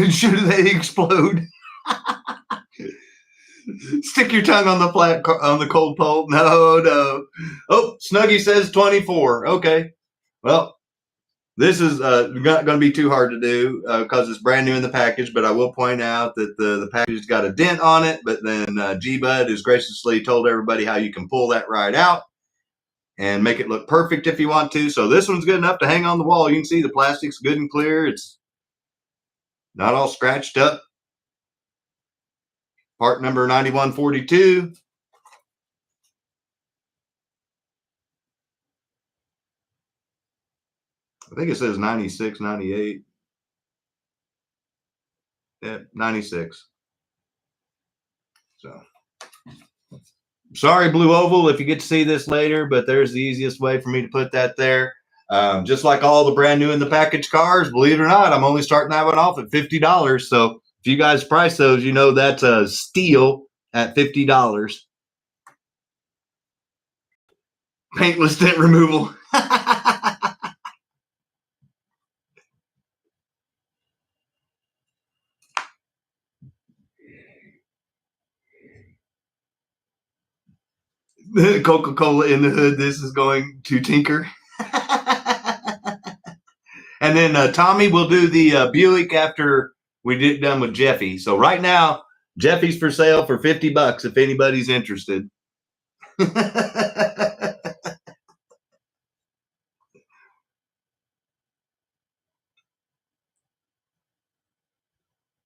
Should they explode? Stick your tongue on the cold pole. No. Oh, Snuggie says 24. Okay. Well, this is not going to be too hard to do because it's brand new in the package. But I will point out that the package has got a dent on it. But then G-Bud has graciously told everybody how you can pull that right out and make it look perfect if you want to. So this one's good enough to hang on the wall. You can see the plastic's good and clear. It's not all scratched up. Part number 9142. I think it says 96, 98. Yeah, 96. So, sorry, Blue Oval, if you get to see this later, but there's the easiest way for me to put that there. Just like all the brand new in the package cars, believe it or not, I'm only starting that one off at $50. So if you guys price those, you know that's a steal at $50. Paintless dent removal. Coca-Cola in the hood. This is going to tinker. And then Tommy will do the Buick after we get done with Jeffy. So right now, Jeffy's for sale for $50 if anybody's interested.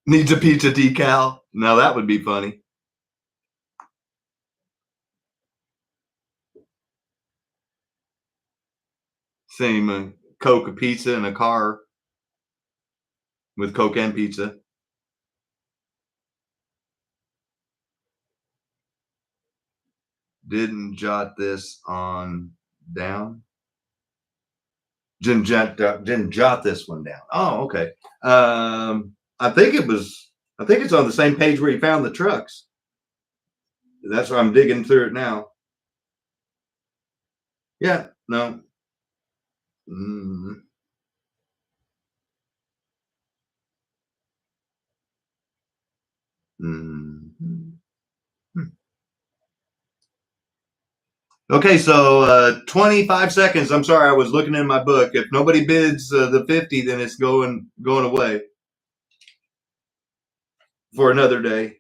Needs a pizza decal. Now that would be funny. Same Coke, a pizza, and a car with Coke and pizza. didn't jot this on down. Didn't jot this one down. Oh, okay. I think it's on the same page where you found the trucks. That's why I'm digging through it now. Yeah, no. Mm. Mm. Okay, so 25 seconds. I'm sorry, I was looking in my book. If nobody bids the 50, then it's going away for another day.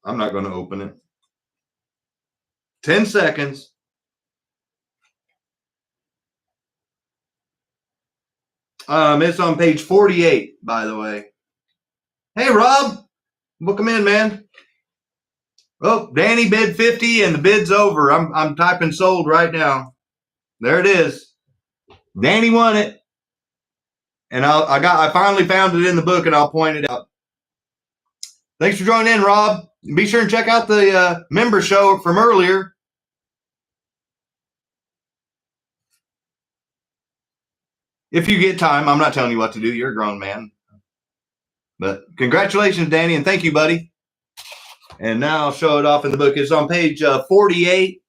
I'm not going to open it. 10 seconds. It's on page 48, by the way. Hey, Rob, book them in, man. Oh, Danny bid 50 and the bid's over. I'm typing sold right now. There it is. Danny won it. And I finally found it in the book, and I'll point it out. Thanks for joining in, Rob. Be sure and check out the member show from earlier. If you get time, I'm not telling you what to do. You're a grown man. But congratulations, Danny, and thank you, buddy. And now I'll show it off in the book. It's on page 48.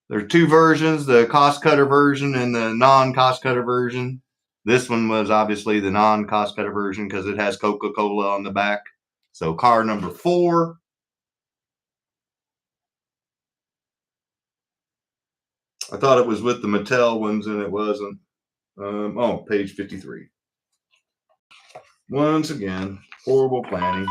There are two versions, the cost cutter version and the non-cost cutter version. This one was obviously the non-cost cutter version because it has Coca-Cola on the back. So car number 4. I thought it was with the Mattel ones, and it wasn't. Oh, page 53. Once again, horrible planning.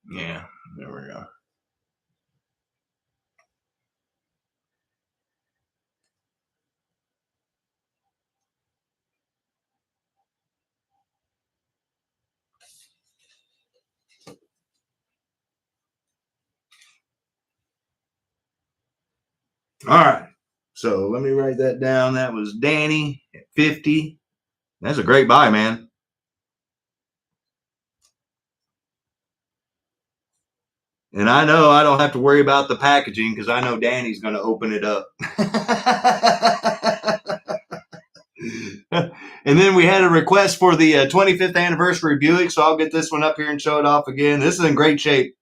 Yeah, there we go. All right. So let me write that down. That was Danny at 50. That's a great buy, man. And I know I don't have to worry about the packaging because I know Danny's going to open it up. And then we had a request for the 25th anniversary Buick, so I'll get this one up here and show it off again. This is in great shape,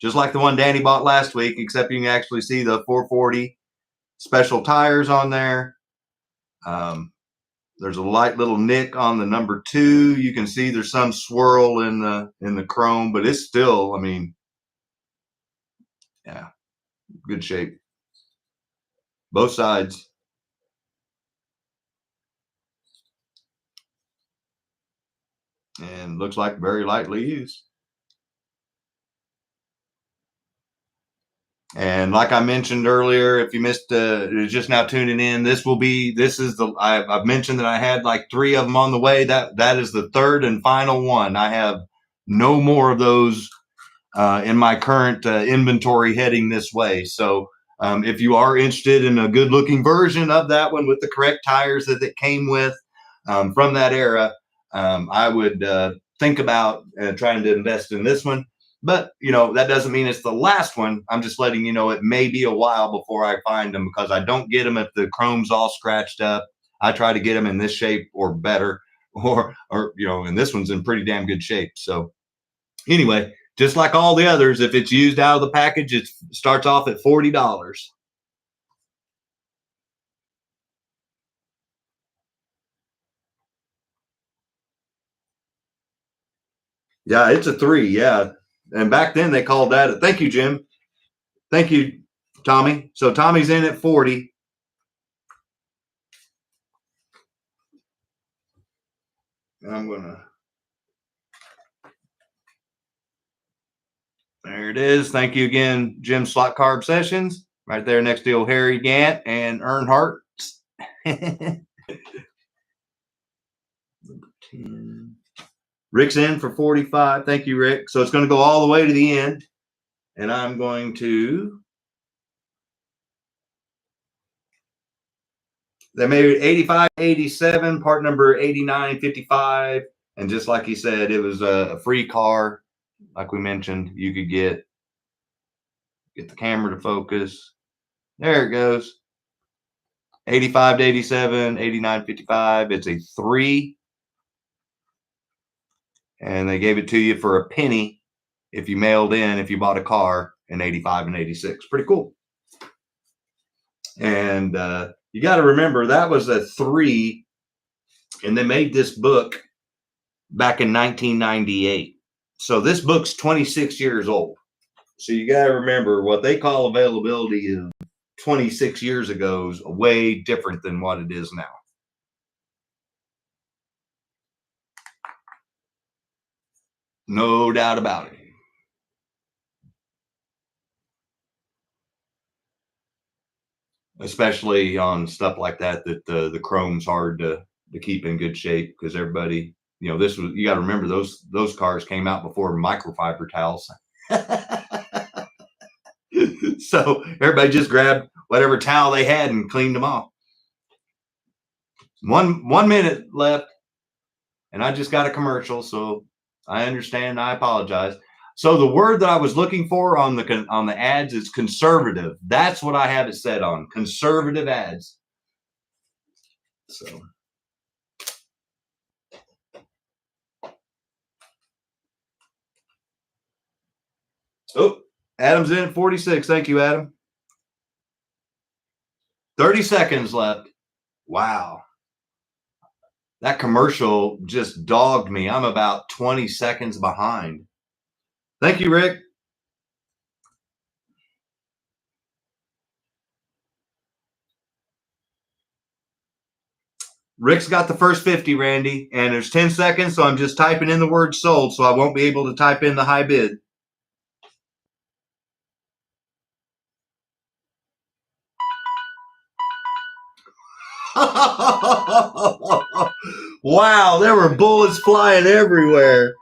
just like the one Danny bought last week, except you can actually see the 440 special tires on there. There's a light little nick on the number 2. You can see there's some swirl in the chrome, but it's still, I mean, yeah, good shape. Both sides. And looks like very lightly used. And like I mentioned earlier, if you missed, just now tuning in, I've mentioned that I had like 3 of them on the way. That is the 3rd and final one. I have no more of those in my current inventory heading this way. So if you are interested in a good looking version of that one with the correct tires that it came with from that era, I would think about trying to invest in this one. But, that doesn't mean it's the last one. I'm just letting you know it may be a while before I find them because I don't get them if the chrome's all scratched up. I try to get them in this shape or better, or and this one's in pretty damn good shape. So anyway, just like all the others, if it's used out of the package, it starts off at $40. Yeah, it's a 3. Yeah. And back then they called that thank you, Jim. Thank you, Tommy. So Tommy's in at 40. I'm gonna. There it is. Thank you again, Jim SLOTCAR Obsessions. Right there next to Harry Gant and Earnhardt. 10. Rick's in for 45. Thank you, Rick. So it's going to go all the way to the end. And I'm going to, they made it 85, 87, part number 8955. And just like he said, it was a free car. Like we mentioned, you could get the camera to focus. There it goes. 85 to 87, 89, 55. It's a 3. And they gave it to you for a penny if you mailed in, if you bought a car in 85 and 86. Pretty cool. And you got to remember, that was a 3. And they made this book back in 1998. So this book's 26 years old. So you got to remember, what they call availability is 26 years ago is way different than what it is now. No doubt about it. Especially on stuff like that the chrome's hard to keep in good shape, because everybody, you know, this was, you got to remember, those cars came out before microfiber towels. So everybody just grabbed whatever towel they had and cleaned them off. One minute left, and I just got a commercial, so I understand. I apologize. So the word that I was looking for on the ads is conservative. That's what I have it set on, conservative ads. So. Oh, Adam's in at 46. Thank you, Adam. 30 seconds left. Wow. That commercial just dogged me. I'm about 20 seconds behind. Thank you, Rick. Rick's got the first 50, Randy, and there's 10 seconds, so I'm just typing in the word sold, so I won't be able to type in the high bid. Wow, there were bullets flying everywhere.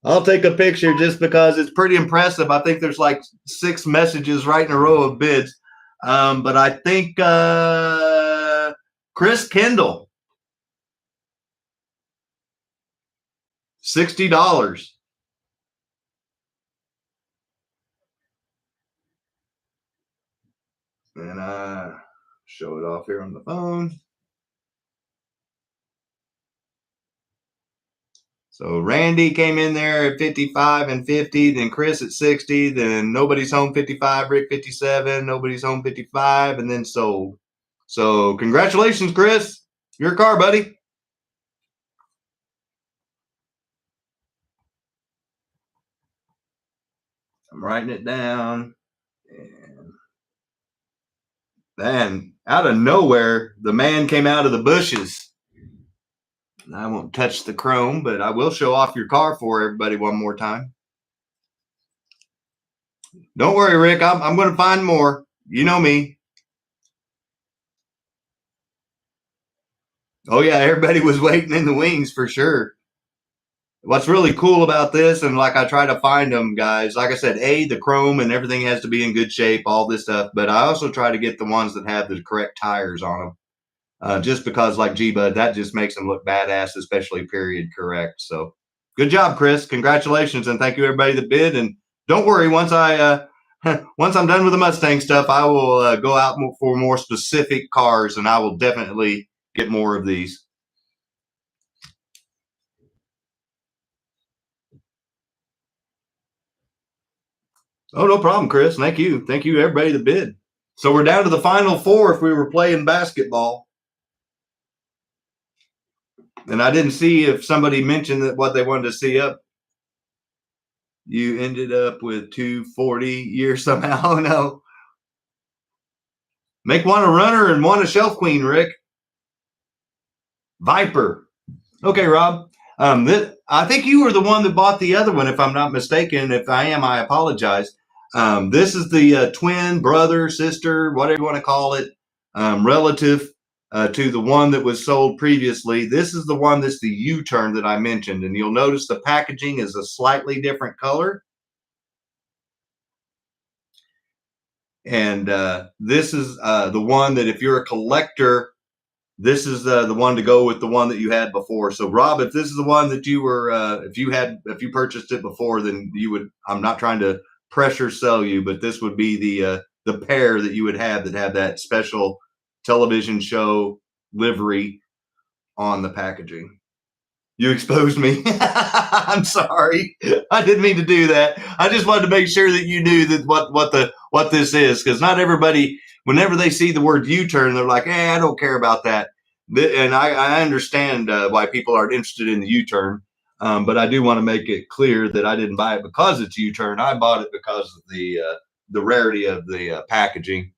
I'll take a picture just because it's pretty impressive. I think there's like 6 messages right in a row of bids. But I think Chris Kendall, $60. And I show it off here on the phone. So Randy came in there at 55 and 50, then Chris at 60, then Nobody's Home 55, Rick 57, Nobody's Home 55, and then sold. So congratulations, Chris. Your car, buddy. I'm writing it down. And then out of nowhere, the man came out of the bushes. I won't touch the chrome, but I will show off your car for everybody one more time. Don't worry, Rick. I'm going to find more. You know me. Oh, yeah. Everybody was waiting in the wings for sure. What's really cool about this, and like I try to find them, guys, like I said, the chrome and everything has to be in good shape, all this stuff. But I also try to get the ones that have the correct tires on them. Just because, like G-Bud, that just makes them look badass, especially period correct. So good job, Chris. Congratulations, and thank you everybody that bid. And don't worry, once I'm done with the Mustang stuff, I will go out for more specific cars, and I will definitely get more of these. Oh, no problem, Chris. Thank you. Thank you, everybody that bid. So we're down to the final 4 if we were playing basketball. And I didn't see if somebody mentioned that what they wanted to see up. You ended up with 240 years somehow. No. Make one a runner and one a shelf queen, Rick. Viper. Okay, Rob. I think you were the one that bought the other one, if I'm not mistaken. If I am, I apologize. This is the twin, brother, sister, whatever you want to call it, relative to the one that was sold previously. This is the one that's the U-turn that I mentioned, and you'll notice the packaging is a slightly different color. And this is the one that if you're a collector, this is the one to go with the one that you had before. So Rob, if this is the one that you were, if you purchased it before, then you would, I'm not trying to pressure sell you, but this would be the pair that you would have that had that special television show livery on the packaging. You exposed me. I'm sorry. I didn't mean to do that. I just wanted to make sure that you knew that what this is, because not everybody, whenever they see the word U-turn, they're like, I don't care about that. And I understand why people aren't interested in the U-turn, but I do want to make it clear that I didn't buy it because it's U-turn. I bought it because of the rarity of the packaging.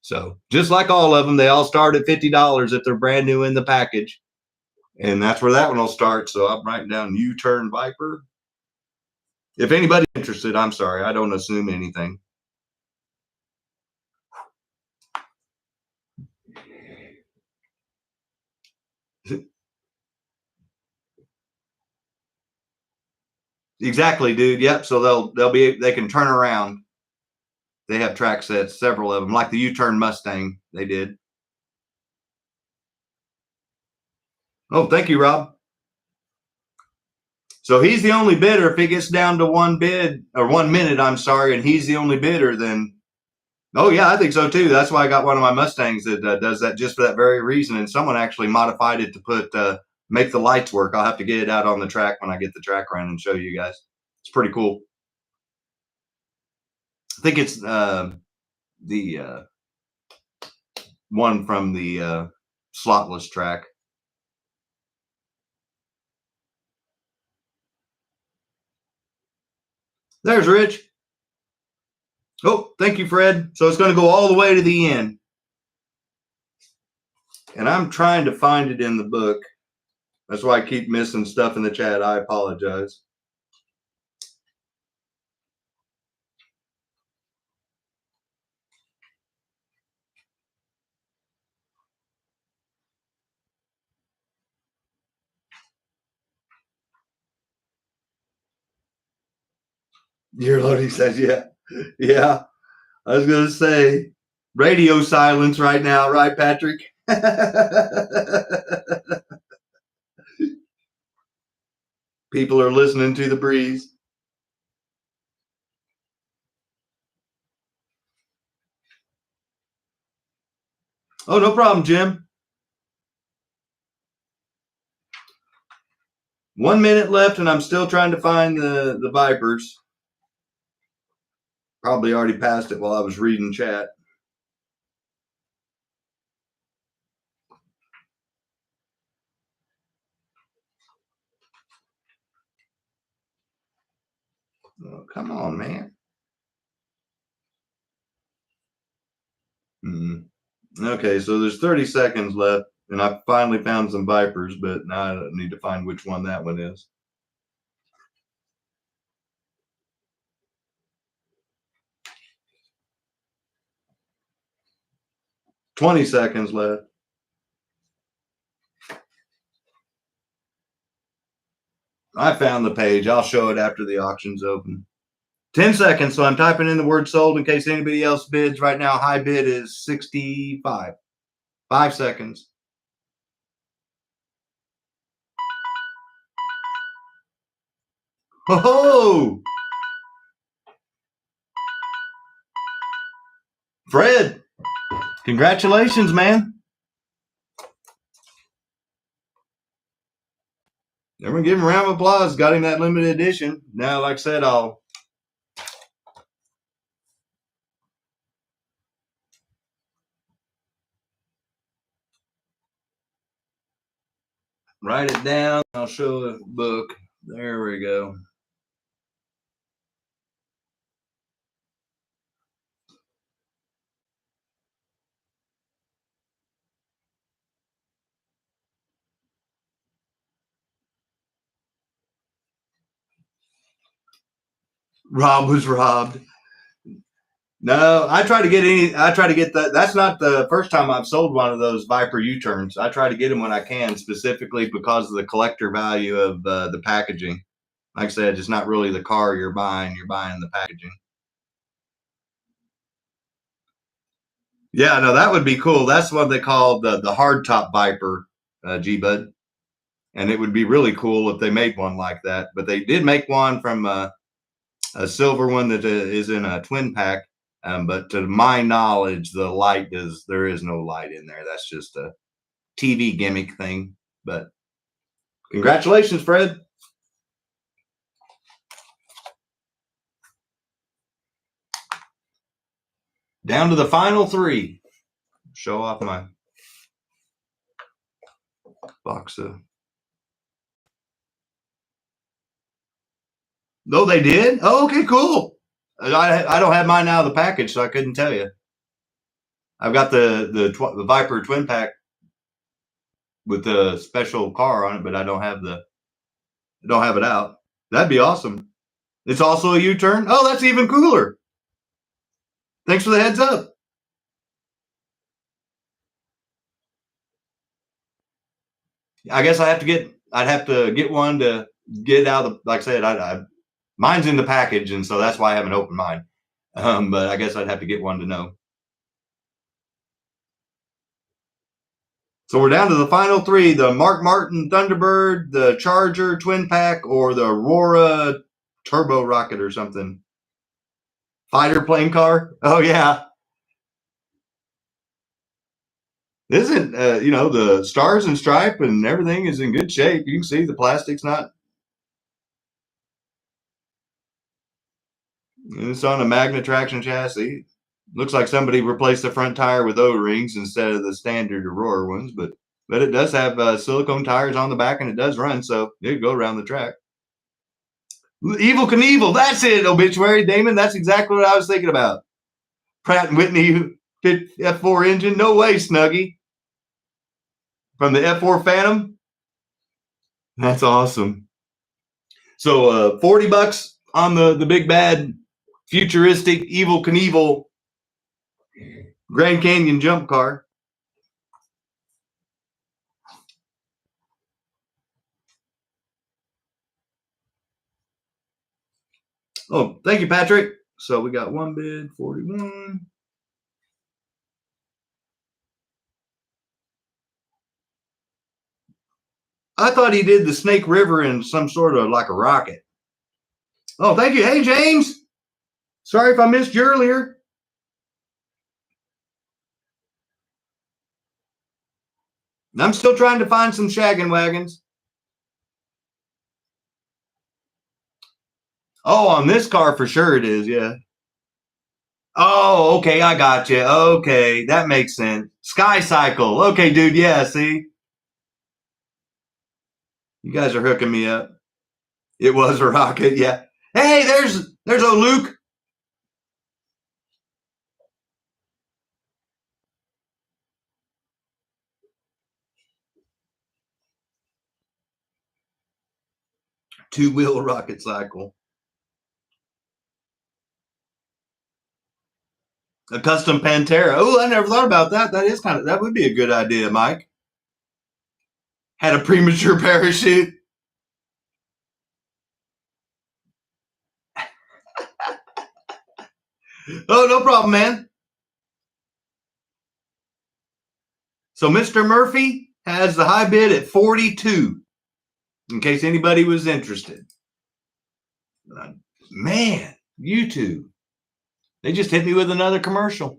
So just like all of them, they all start at $50 if they're brand new in the package. And that's where that one will start. So I'm writing down U-turn Viper. If anybody's interested, I'm sorry. I don't assume anything. Exactly, dude. Yep. So they can turn around. They have track sets, several of them, like the U-turn Mustang they did. Oh, thank you, Rob. So he's the only bidder. If it gets down to one bid or 1 minute, I'm sorry, and he's the only bidder, then oh yeah, I think so too. That's why I got one of my Mustangs that does that just for that very reason. And someone actually modified it to put make the lights work. I'll have to get it out on the track when I get the track running and show you guys. It's pretty cool. I think it's the one from the slotless track. There's Rich. Oh, thank you, Fred. So it's going to go all the way to the end. And I'm trying to find it in the book. That's why I keep missing stuff in the chat. I apologize. Your Lodi says, yeah. Yeah. I was going to say radio silence right now, right, Patrick? People are listening to the breeze. Oh, no problem, Jim. 1 minute left, and I'm still trying to find the Vipers. Probably already passed it while I was reading chat. Oh, come on, man. Okay, so there's 30 seconds left, and I finally found some Vipers, but now I need to find which one that one is. 20 seconds left. I found the page. I'll show it after the auction's open. 10 seconds. So I'm typing in the word sold in case anybody else bids. Right now, high bid is 65. 5 seconds. Oh, Fred, congratulations, man. Everyone give him a round of applause. Got him that limited edition. Now, like I said, I'll write it down. I'll show a book. There we go. Rob was robbed. No, I try to get that. That's not the first time I've sold one of those Viper U-turns. I try to get them when I can, specifically because of the collector value of the packaging. Like I said, it's not really the car you're buying the packaging. Yeah, no, that would be cool. That's what they call the hardtop Viper, G-Bud. And it would be really cool if they made one like that. But they did make one from a silver one that is in a twin pack. But to my knowledge, there is no light in there. That's just a TV gimmick thing. But congratulations, Fred. Down to the final three. Show off my box of. No, they did? Oh, okay, cool. I don't have mine out of the package, so I couldn't tell you. I've got the Viper twin pack with the special car on it, but I don't have it out. That'd be awesome. It's also a U-turn. Oh, that's even cooler. Thanks for the heads up. I guess I'd have to get one to get out of the, like I said, mine's in the package, and so that's why I haven't opened mine. But I guess I'd have to get one to know. So we're down to the final three: the Martin Thunderbird, the Charger twin pack, or the Aurora turbo rocket or something. Fighter plane car. Oh yeah. Isn't the stars and stripe and everything is in good shape. You can see the plastic's not. It's on a Magna traction chassis. Looks like somebody replaced the front tire with O-rings instead of the standard Aurora ones, but it does have silicone tires on the back, and it does run, so it'd go around the track. Evil Knievel, that's it, obituary, Damon. That's exactly what I was thinking about. Pratt & Whitney F4 engine. No way, Snuggie. From the F4 Phantom. That's awesome. So $40 on the big bad futuristic Evil Knievel Grand Canyon jump car. Oh, thank you, Patrick. So we got one bid, 41. I thought he did the Snake River in some sort of like a rocket. Oh, thank you. Hey, James. Sorry if I missed you earlier. I'm still trying to find some shaggin' wagons. Oh, on this car for sure it is, yeah. Oh, okay, I got you. Okay, that makes sense. Sky Cycle. Okay, dude, yeah, see? You guys are hooking me up. It was a rocket, yeah. Hey, there's old Luke. Two-wheel rocket cycle. A custom Pantera. Oh, I never thought about that. That would be a good idea, Mike. Had a premature parachute. Oh, no problem, man. So Mr. Murphy has the high bid at 42, in case anybody was interested. Man, YouTube. They just hit me with another commercial.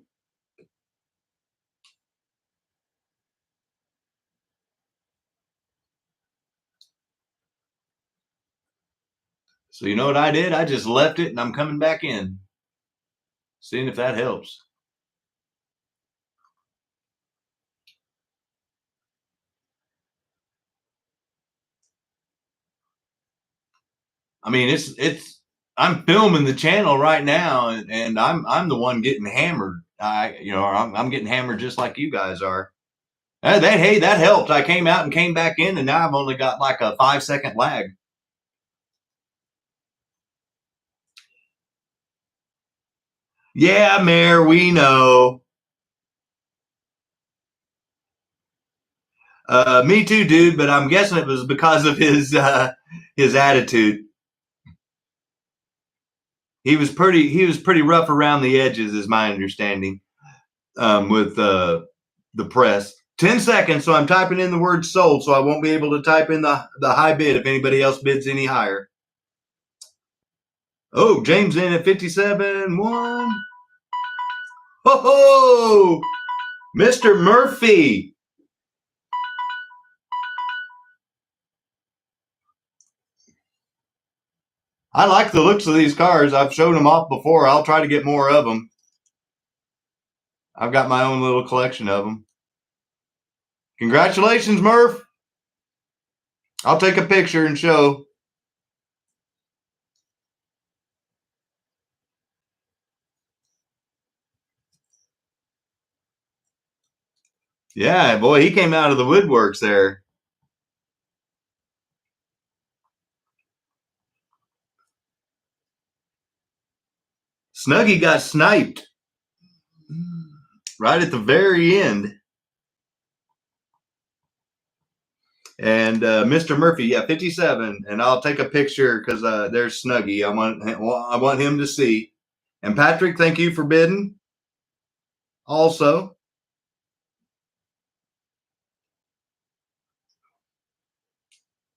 So you know what I did? I just left it, and I'm coming back in. Seeing if that helps. I mean, I'm filming the channel right now, and I'm the one getting hammered. I'm getting hammered just like you guys are. That helped. I came out and came back in, and now I've only got like a 5-second lag. Yeah, Mayor, we know. Me too, dude. But I'm guessing it was because of his attitude. He was pretty rough around the edges, is my understanding, with the press. 10 seconds, so I'm typing in the word sold, so I won't be able to type in the high bid if anybody else bids any higher. Oh, James in at 57, 1. Ho ho! Mr. Murphy. I like the looks of these cars. I've shown them off before. I'll try to get more of them. I've got my own little collection of them. Congratulations, Murph. I'll take a picture and show. Yeah, boy, he came out of the woodworks there. Snuggie got sniped right at the very end. And Mr. Murphy, yeah, 57. And I'll take a picture because there's Snuggie. I want him to see. And Patrick, thank you for bidding. Also,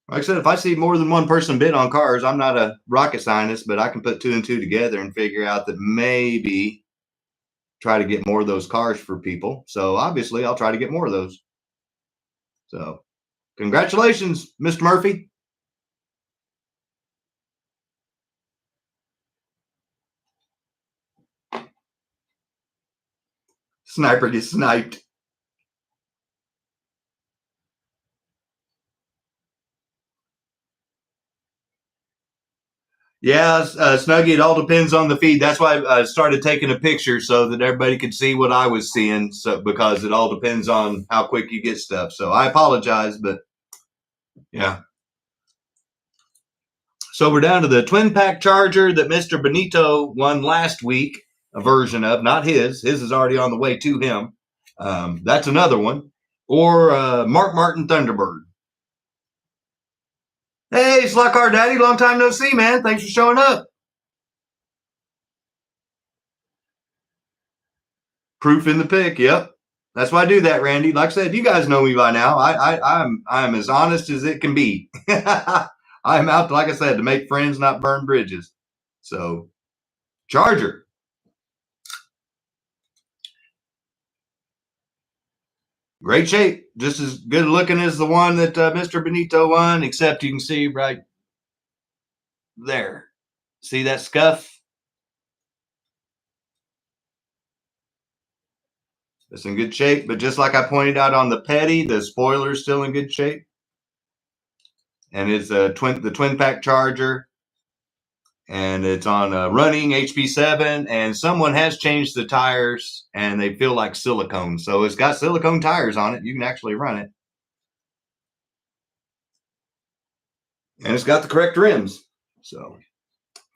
like I said, if I see more than one person bid on cars, I'm not a rocket scientist, but I can put 2 and 2 together and figure out that maybe try to get more of those cars for people. So obviously, I'll try to get more of those. So congratulations, Mr. Murphy. Sniper gets sniped. Yeah, Snuggie, it all depends on the feed. That's why I started taking a picture so that everybody could see what I was seeing. So because it all depends on how quick you get stuff. So I apologize, but yeah. So we're down to the twin pack Charger that Mr. Benito won last week, a version of, not his. His is already on the way to him. That's another one. Or Martin Thunderbird. Hey, SLOTCAR Daddy, long time no see, man. Thanks for showing up. Proof in the pic. Yep, that's why I do that, Randy. Like I said, you guys know me by now. I'm as honest as it can be. I'm out, like I said, to make friends, not burn bridges. So, Charger. Great shape, just as good looking as the one that Mr. Benito won, except you can see right there. See that scuff? It's in good shape, but just like I pointed out on the Petty, the spoiler's still in good shape. And it's the twin pack Charger, and it's on a running HP7, and someone has changed the tires, and they feel like silicone. So it's got silicone tires on it. You can actually run it. And it's got the correct rims. So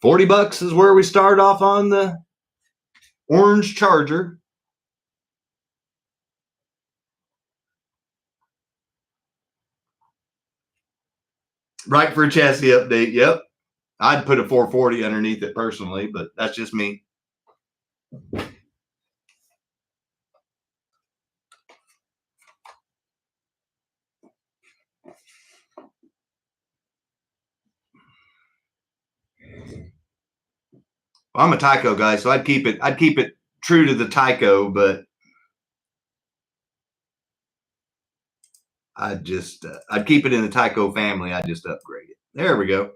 $40 is where we start off on the orange Charger. Right for a chassis update. Yep. I'd put a 440 underneath it personally, but that's just me. Well, I'm a TYCO guy, so I'd keep it true to the TYCO, but I'd keep it in the TYCO family. I'd just upgrade it. There we go.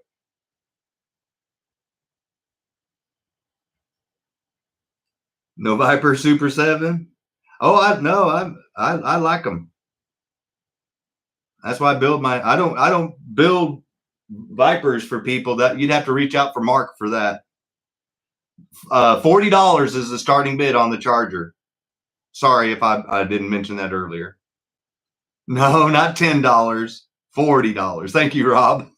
No Viper Super 7. Oh, I like them. That's why I build I don't build Vipers for people. That you'd have to reach out for Mark for that. $40 is the starting bid on the Charger. Sorry if I didn't mention that earlier. No, not $10. $40. Thank you, Rob.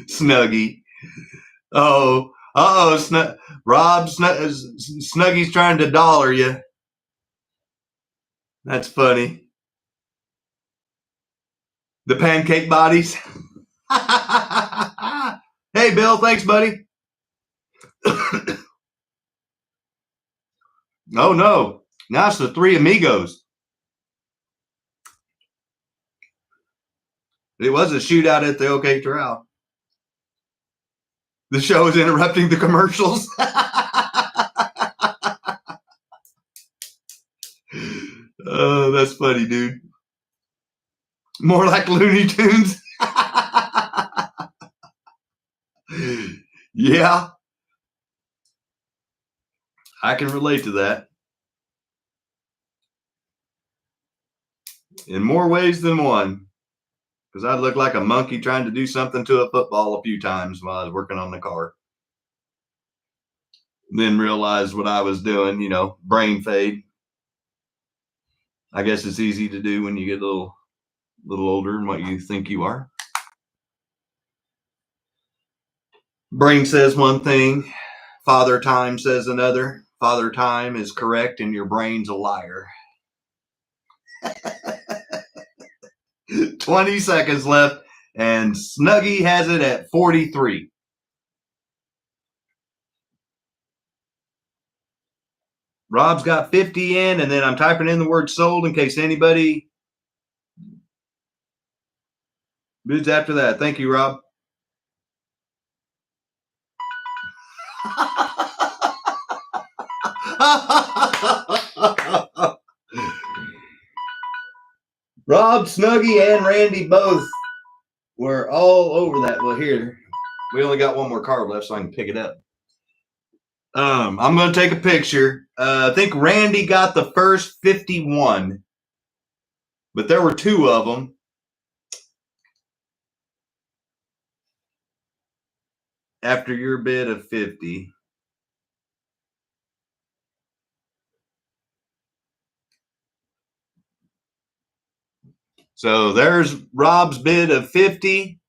Snuggie. Oh, Rob Snuggy's trying to dollar you. That's funny. The pancake bodies. Hey, Bill, thanks, buddy. Oh, no. Now it's the three amigos. It was a shootout at the OK Corral. The show is interrupting the commercials. Oh, that's funny, dude. More like Looney Tunes. Yeah, I can relate to that in more ways than one. Because I looked like a monkey trying to do something to a football a few times while I was working on the car. Then realized what I was doing, you know, brain fade. I guess it's easy to do when you get a little older than what you think you are. Brain says one thing, Father Time says another. Father Time is correct and your brain's a liar. 20 seconds left, and Snuggy has it at 43. Rob's got 50 in, and then I'm typing in the word sold in case anybody bids after that. Thank you, Rob. Rob, Snuggy, and Randy both were all over that. Well, here, we only got one more card left, so I can pick it up. I'm going to take a picture. I think Randy got the first 51, but there were two of them. After your bid of 50. So there's Rob's bid of 50.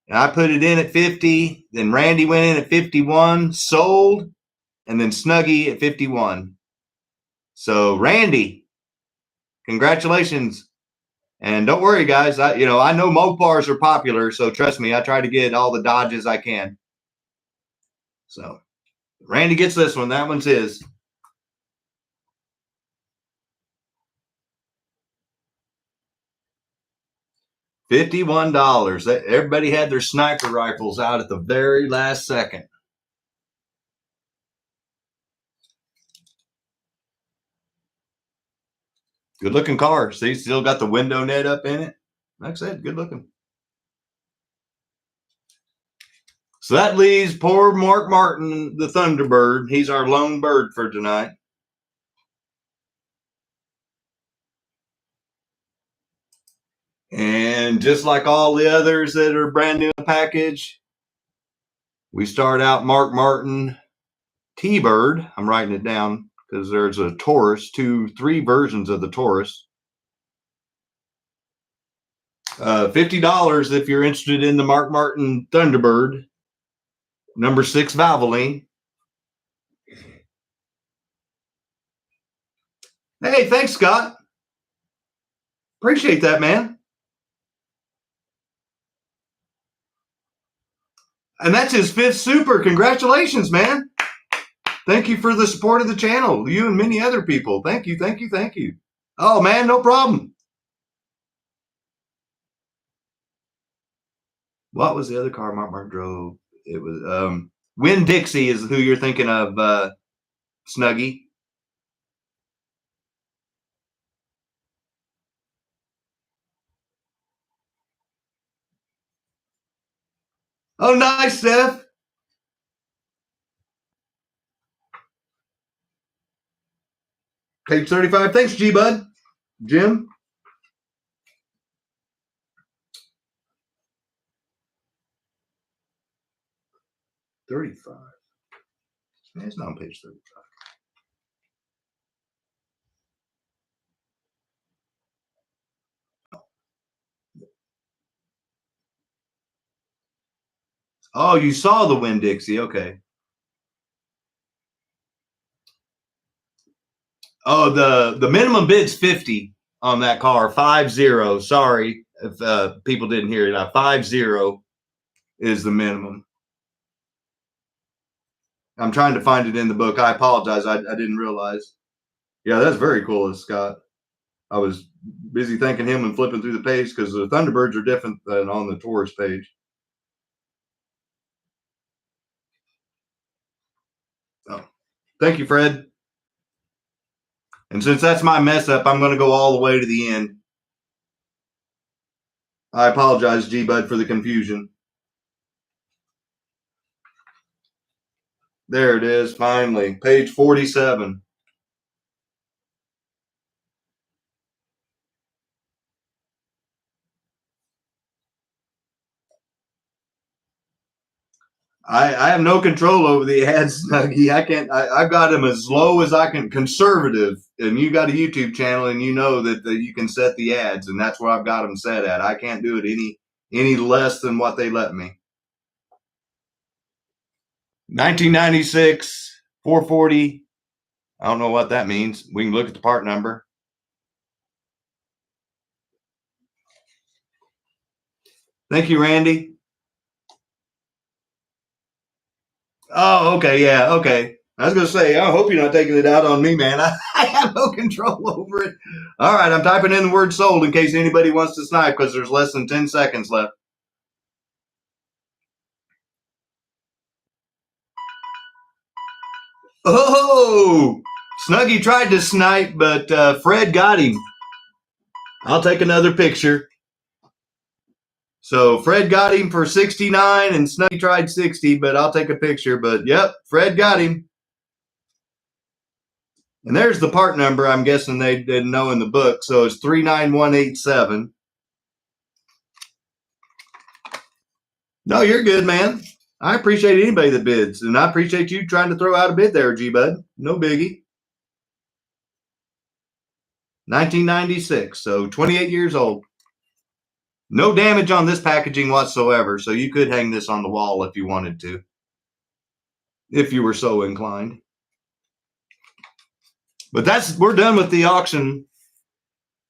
And I put it in at 50. Then Randy went in at 51, sold, and then Snuggy at 51. So Randy, congratulations. And don't worry, guys. I know Mopars are popular, so trust me, I try to get all the Dodges I can. So Randy gets this one. That one's his. $51. Everybody had their sniper rifles out at the very last second. Good looking car. See, still got the window net up in it. Like I said, good looking. So that leaves poor Mark Martin, the Thunderbird. He's our lone bird for tonight. And just like all the others that are brand new in the package, we start out Mark Martin T-Bird. I'm writing it down because there's a Taurus, three versions of the Taurus. $50 if you're interested in the Mark Martin Thunderbird, number 6 Valvoline. Hey, thanks, Scott. Appreciate that, man. And that's his 5th Super. Congratulations, man. Thank you for the support of the channel. You and many other people. Thank you, thank you, thank you. Oh, man, no problem. What was the other car Mark Martin drove? It was Win Dixie is who you're thinking of, Snuggy. Oh, nice, Steph. Page 35. Thanks, G-Bud. Jim. $35. Man, it's not on page 35. Oh, you saw the Winn-Dixie. Okay. Oh, the minimum bid's 50 on that car. 50. Sorry if people didn't hear it. 50 is the minimum. I'm trying to find it in the book. I apologize. I didn't realize. Yeah, that's very cool, Scott. I was busy thanking him and flipping through the page because the Thunderbirds are different than on the tourist page. Oh, thank you, Fred. And since that's my mess up, I'm going to go all the way to the end. I apologize, G-Bud, for the confusion. There it is, finally. Page 47. I have no control over the ads, Snuggy. I've got them as low as I can, conservative. And you got a YouTube channel and you know that you can set the ads, and that's where I've got them set at. I can't do it any less than what they let me. 1996, 440. I don't know what that means. We can look at the part number. Thank you, Randy. Oh, okay. Yeah. Okay. I was going to say, I hope you're not taking it out on me, man. I have no control over it. All right. I'm typing in the word sold in case anybody wants to snipe because there's less than 10 seconds left. Oh, Snuggy tried to snipe, but Fred got him. I'll take another picture. So Fred got him for 69 and Snuggy tried 60, but I'll take a picture. But yep, Fred got him. And there's the part number. I'm guessing they didn't know in the book. So it's 39187. No, you're good, man. I appreciate anybody that bids. And I appreciate you trying to throw out a bid there, G-Bud. No biggie. 1996. So 28 years old. No damage on this packaging whatsoever. So you could hang this on the wall if you wanted to. If you were so inclined. But we're done with the auction.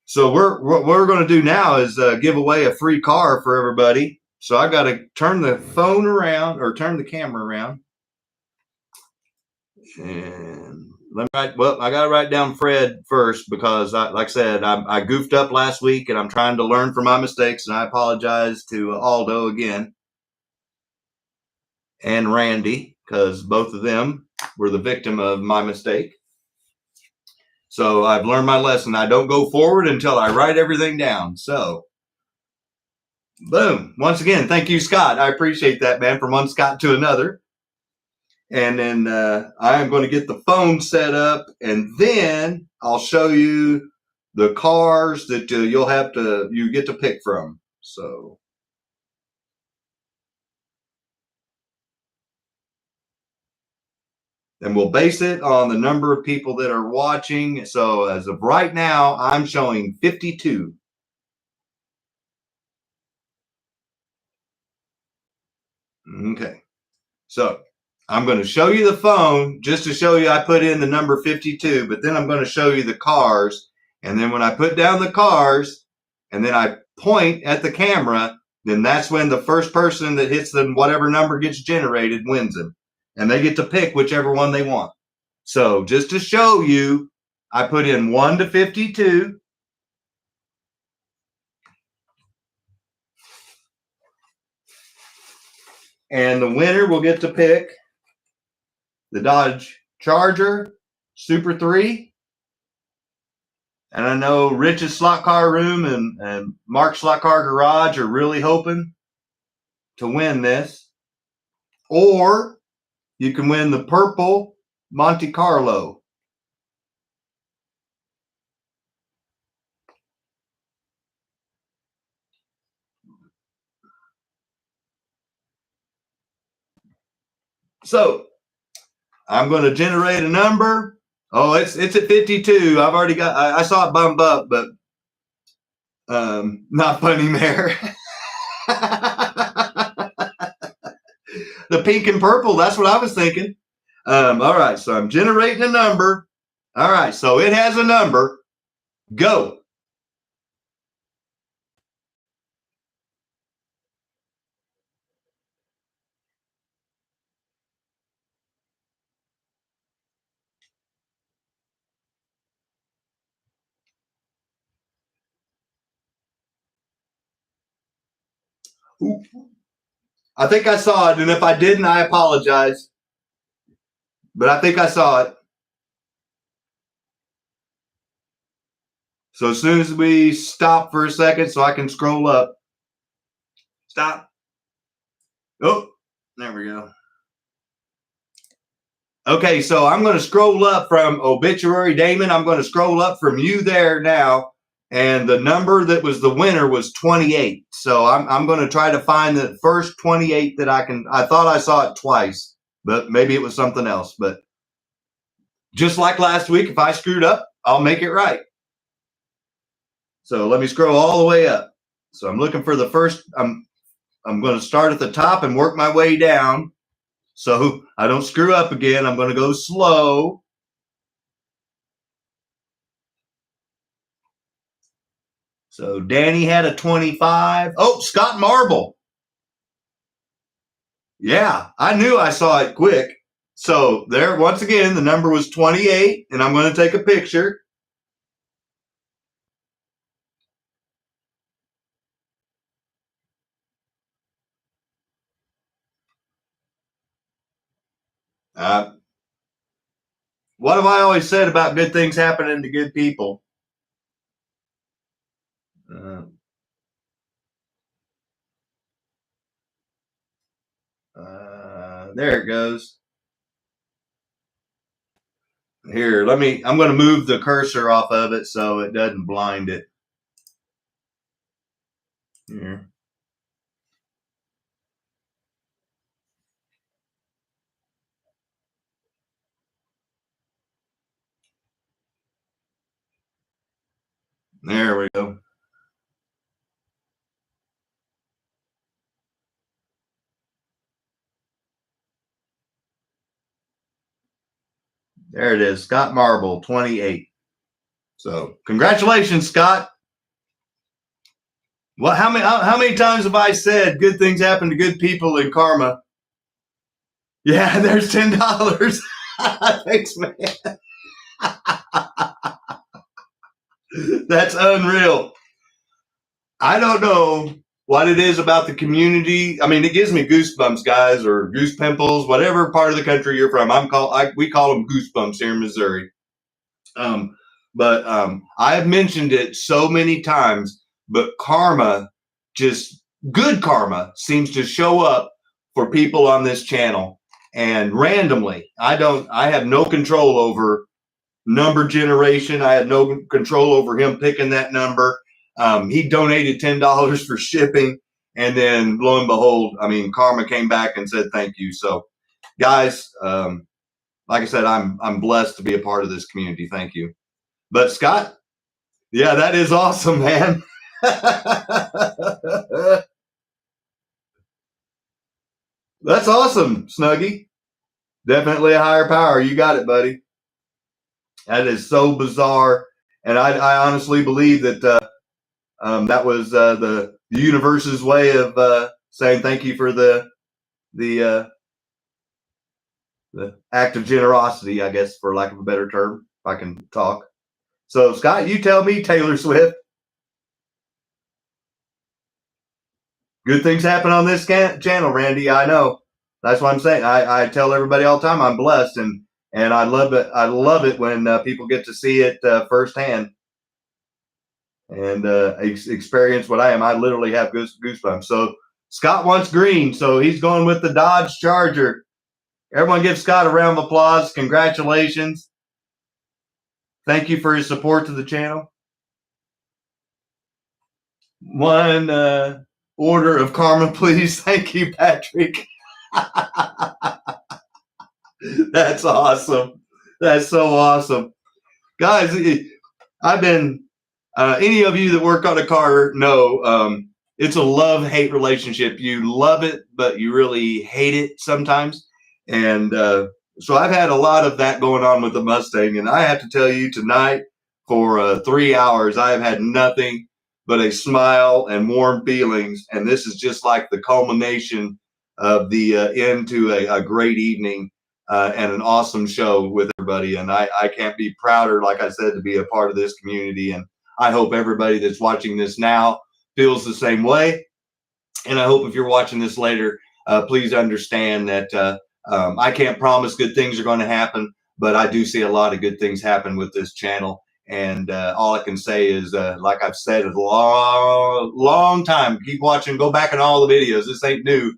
So what we're going to do now is give away a free car for everybody. So I got to turn the phone around or turn the camera around. And I got to write down Fred first because, like I said, I goofed up last week and I'm trying to learn from my mistakes. And I apologize to Aldo again and Randy because both of them were the victim of my mistake. So I've learned my lesson. I don't go forward until I write everything down. So, boom. Once again, thank you, Scott. I appreciate that, man, from one Scott to another. And then I am going to get the phone set up, and then I'll show you the cars that you get to pick from. So. And we'll base it on the number of people that are watching. So as of right now, I'm showing 52. Okay. So I'm going to show you the phone just to show you I put in the number 52, but then I'm going to show you the cars. And then when I put down the cars and then I point at the camera, then that's when the first person that hits the whatever number gets generated wins them. And they get to pick whichever one they want. So just to show you, I put in 1 to 52. And the winner will get to pick the Dodge Charger Super 3. And I know Rich's Slot Car Room and Mark's Slot Car Garage are really hoping to win this. Or you can win the purple Monte Carlo. So I'm going to generate a number. Oh, it's at 52. I've already got. I saw it bump up, but not funny, Mayor. the pink and purple. That's what I was thinking. All right, so I'm generating a number. All right, so it has a number. Go. Ooh. I think I saw it, and if I didn't, I apologize. But I think I saw it. So as soon as we stop for a second so I can scroll up. Stop. Oh, there we go. Okay, so I'm going to scroll up from Obituary Damon. I'm going to scroll up from you there now. And the number that was the winner was 28. So I'm going to try to find the first 28 that I can. I thought I saw it twice, but maybe it was something else. But just like last week, if I screwed up, I'll make it right. So let me scroll all the way up. So I'm looking for the first. I'm going to start at the top and work my way down. So I don't screw up again. I'm going to go slow. So Danny had a 25. Oh, Scott Marble. Yeah, I knew I saw it quick. So there, once again, the number was 28, and I'm going to take a picture. What have I always said about good things happening to good people? There it goes. Here, I'm going to move the cursor off of it so it doesn't blind it. Here. There we go. There it is. Scott Marble, 28. So congratulations, Scott. Well, how many times have I said good things happen to good people in karma? Yeah, there's $10. Thanks, man. That's unreal. I don't know what it is about the community. I mean, it gives me goosebumps, guys, or goose pimples, whatever part of the country you're from. We call them goosebumps here in Missouri. But I have mentioned it so many times, but karma, just good karma, seems to show up for people on this channel. And randomly, I have no control over number generation. I had no control over him picking that number. He donated $10 for shipping. And then lo and behold, I mean, karma came back and said, thank you. So guys, like I said, I'm blessed to be a part of this community. Thank you. But Scott, yeah, that is awesome, man. That's awesome, Snuggie. Definitely a higher power. You got it, buddy. That is so bizarre. And I honestly believe that that was the universe's way of saying thank you for the act of generosity, I guess, for lack of a better term, if I can talk. So, Scott, you tell me, Taylor Swift. Good things happen on this channel, Randy. I know. That's what I'm saying. I tell everybody all the time I'm blessed, and I love it. I love it when people get to see it firsthand and experience what I am. I literally have goosebumps. So Scott wants green, so he's going with the Dodge Charger. Everyone give Scott a round of applause. Congratulations. Thank you for his support to the channel. One order of karma, please. Thank you, Patrick. That's awesome. That's so awesome. Guys, I've been, any of you that work on a car know it's a love-hate relationship. You love it, but you really hate it sometimes. And so I've had a lot of that going on with the Mustang. And I have to tell you, tonight for 3 hours, I have had nothing but a smile and warm feelings. And this is just like the culmination of the end to a great evening and an awesome show with everybody. And I can't be prouder, like I said, to be a part of this community. And I hope everybody that's watching this now feels the same way. And I hope if you're watching this later, please understand that I can't promise good things are going to happen, but I do see a lot of good things happen with this channel. And all I can say is, like I've said a long time, keep watching, go back in all the videos. This ain't new.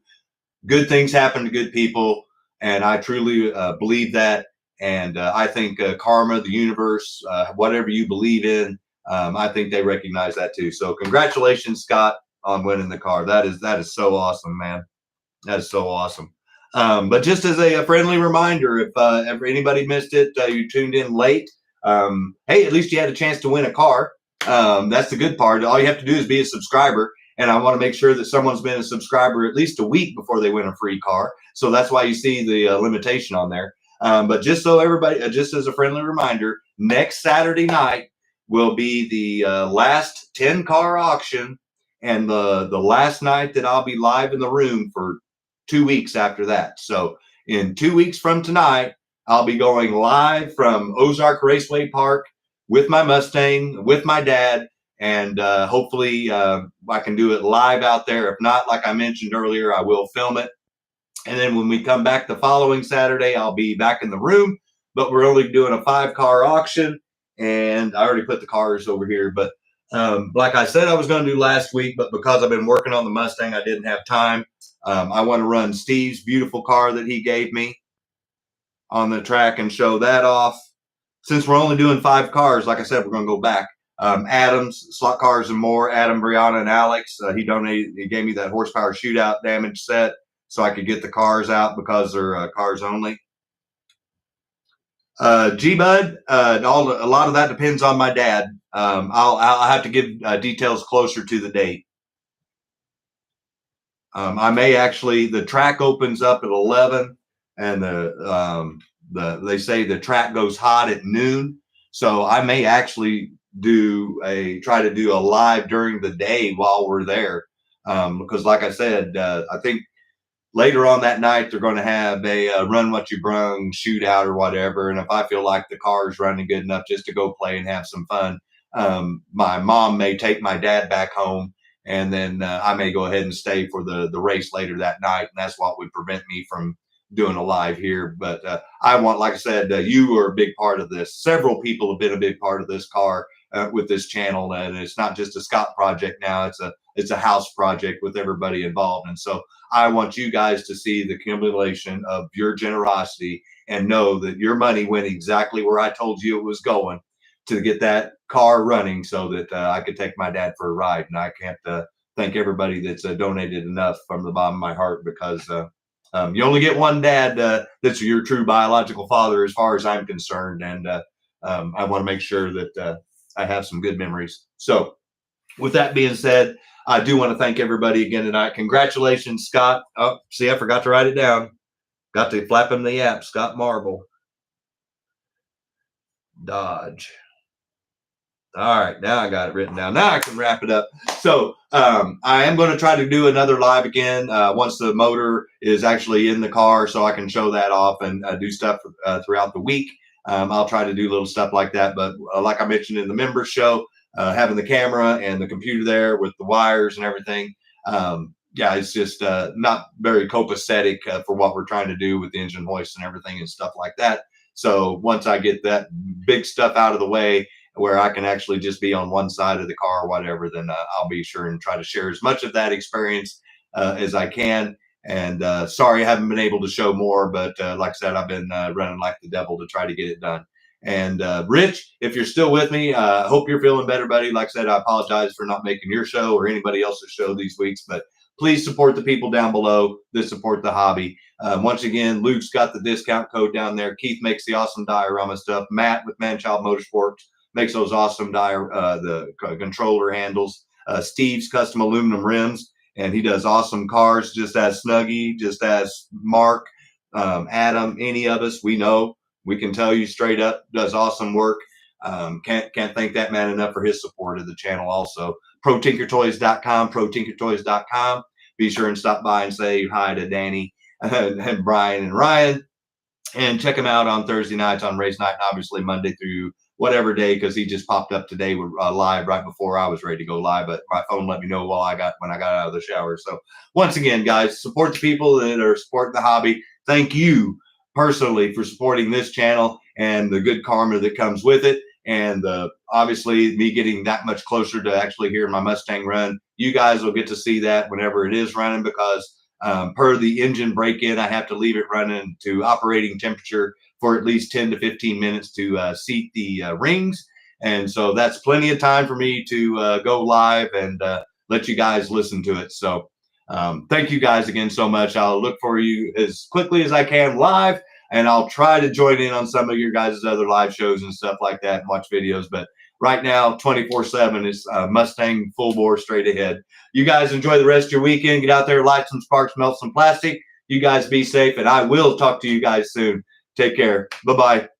Good things happen to good people. And I truly believe that. And I think karma, the universe, whatever you believe in, I think they recognize that too. So congratulations, Scott, on winning the car. That is so awesome, man. That is so awesome. But just as a friendly reminder, if anybody missed it, you tuned in late. Hey, at least you had a chance to win a car. That's the good part. All you have to do is be a subscriber. And I want to make sure that someone's been a subscriber at least a week before they win a free car. So that's why you see the limitation on there. But just so everybody, just as a friendly reminder, next Saturday night will be the last 10-car auction and the last night that I'll be live in the room for 2 weeks after that. So in 2 weeks from tonight, I'll be going live from Ozark Raceway Park with my Mustang, with my dad, and hopefully I can do it live out there. If not, like I mentioned earlier, I will film it. And then when we come back the following Saturday, I'll be back in the room, but we're only doing a 5-car auction. And I already put the cars over here, but like I said, I was going to do last week, but because I've been working on the Mustang, I didn't have time. I want to run Steve's beautiful car that he gave me on the track and show that off. Since we're only doing 5 cars, like I said, we're going to go back. Adam's, Slot Cars and More, Adam, Brianna, and Alex, he gave me that horsepower shootout damage set so I could get the cars out because they're cars only. G-Bud, a lot of that depends on my dad. I'll have to give details closer to the date. I may actually, the track opens up at 11 and they say the track goes hot at noon. So I may actually try to do a live during the day while we're there. Because like I said, I think later on that night, they're going to have a run what you brung shootout or whatever. And if I feel like the car is running good enough just to go play and have some fun, my mom may take my dad back home. And then I may go ahead and stay for the race later that night. And that's what would prevent me from doing a live here. But I want, like I said, you are a big part of this. Several people have been a big part of this car with this channel. And it's not just a Scott project now. It's a house project with everybody involved. And so I want you guys to see the accumulation of your generosity and know that your money went exactly where I told you it was going to get that car running so that I could take my dad for a ride. And I can't thank everybody that's donated enough from the bottom of my heart, because you only get one dad that's your true biological father as far as I'm concerned. And I want to make sure that I have some good memories. So with that being said, I do want to thank everybody again tonight. Congratulations, Scott. Oh, see, I forgot to write it down. Got to flap him the app. Scott Marble. Dodge. All right, now I got it written down. Now I can wrap it up. So I am going to try to do another live again once the motor is actually in the car, so I can show that off and do stuff throughout the week. I'll try to do little stuff like that. But like I mentioned in the members show, having the camera and the computer there with the wires and everything, yeah, it's just not very copacetic for what we're trying to do with the engine hoist and everything and stuff like that. So once I get that big stuff out of the way, where I can actually just be on one side of the car or whatever, then I'll be sure and try to share as much of that experience as I can. And sorry I haven't been able to show more, but like I said, I've been running like the devil to try to get it done. And Rich, if you're still with me, I hope you're feeling better, buddy. Like I said, I apologize for not making your show or anybody else's show these weeks, but please support the people down below that support the hobby. Once again, Luke's got the discount code down there. Keith makes the awesome diorama stuff. Matt with Manchild Motorsports makes those awesome the controller handles. Steve's Custom Aluminum Rims, and he does awesome cars. Just as Snuggy, just as Mark, Adam, any of us, we know, we can tell you straight up, does awesome work. Can't thank that man enough for his support of the channel. Also, ProTinkerToys.com, ProTinkerToys.com. Be sure and stop by and say hi to Danny and Brian and Ryan, and check him out on Thursday nights on race night, and obviously Monday through whatever day, because he just popped up today with live right before I was ready to go live, but my phone let me know when I got out of the shower. So once again, guys, support the people that are supporting the hobby. Thank you personally for supporting this channel and the good karma that comes with it. And obviously me getting that much closer to actually hearing my Mustang run. You guys will get to see that whenever it is running, because per the engine break-in, I have to leave it running to operating temperature for at least 10 to 15 minutes to seat the rings. And so that's plenty of time for me to go live and let you guys listen to it. So thank you guys again so much. I'll look for you as quickly as I can live, and I'll try to join in on some of your guys' other live shows and stuff like that and watch videos. But right now, 24/7 is Mustang full bore straight ahead. You guys enjoy the rest of your weekend. Get out there, light some sparks, melt some plastic. You guys be safe, and I will talk to you guys soon. Take care. Bye-bye.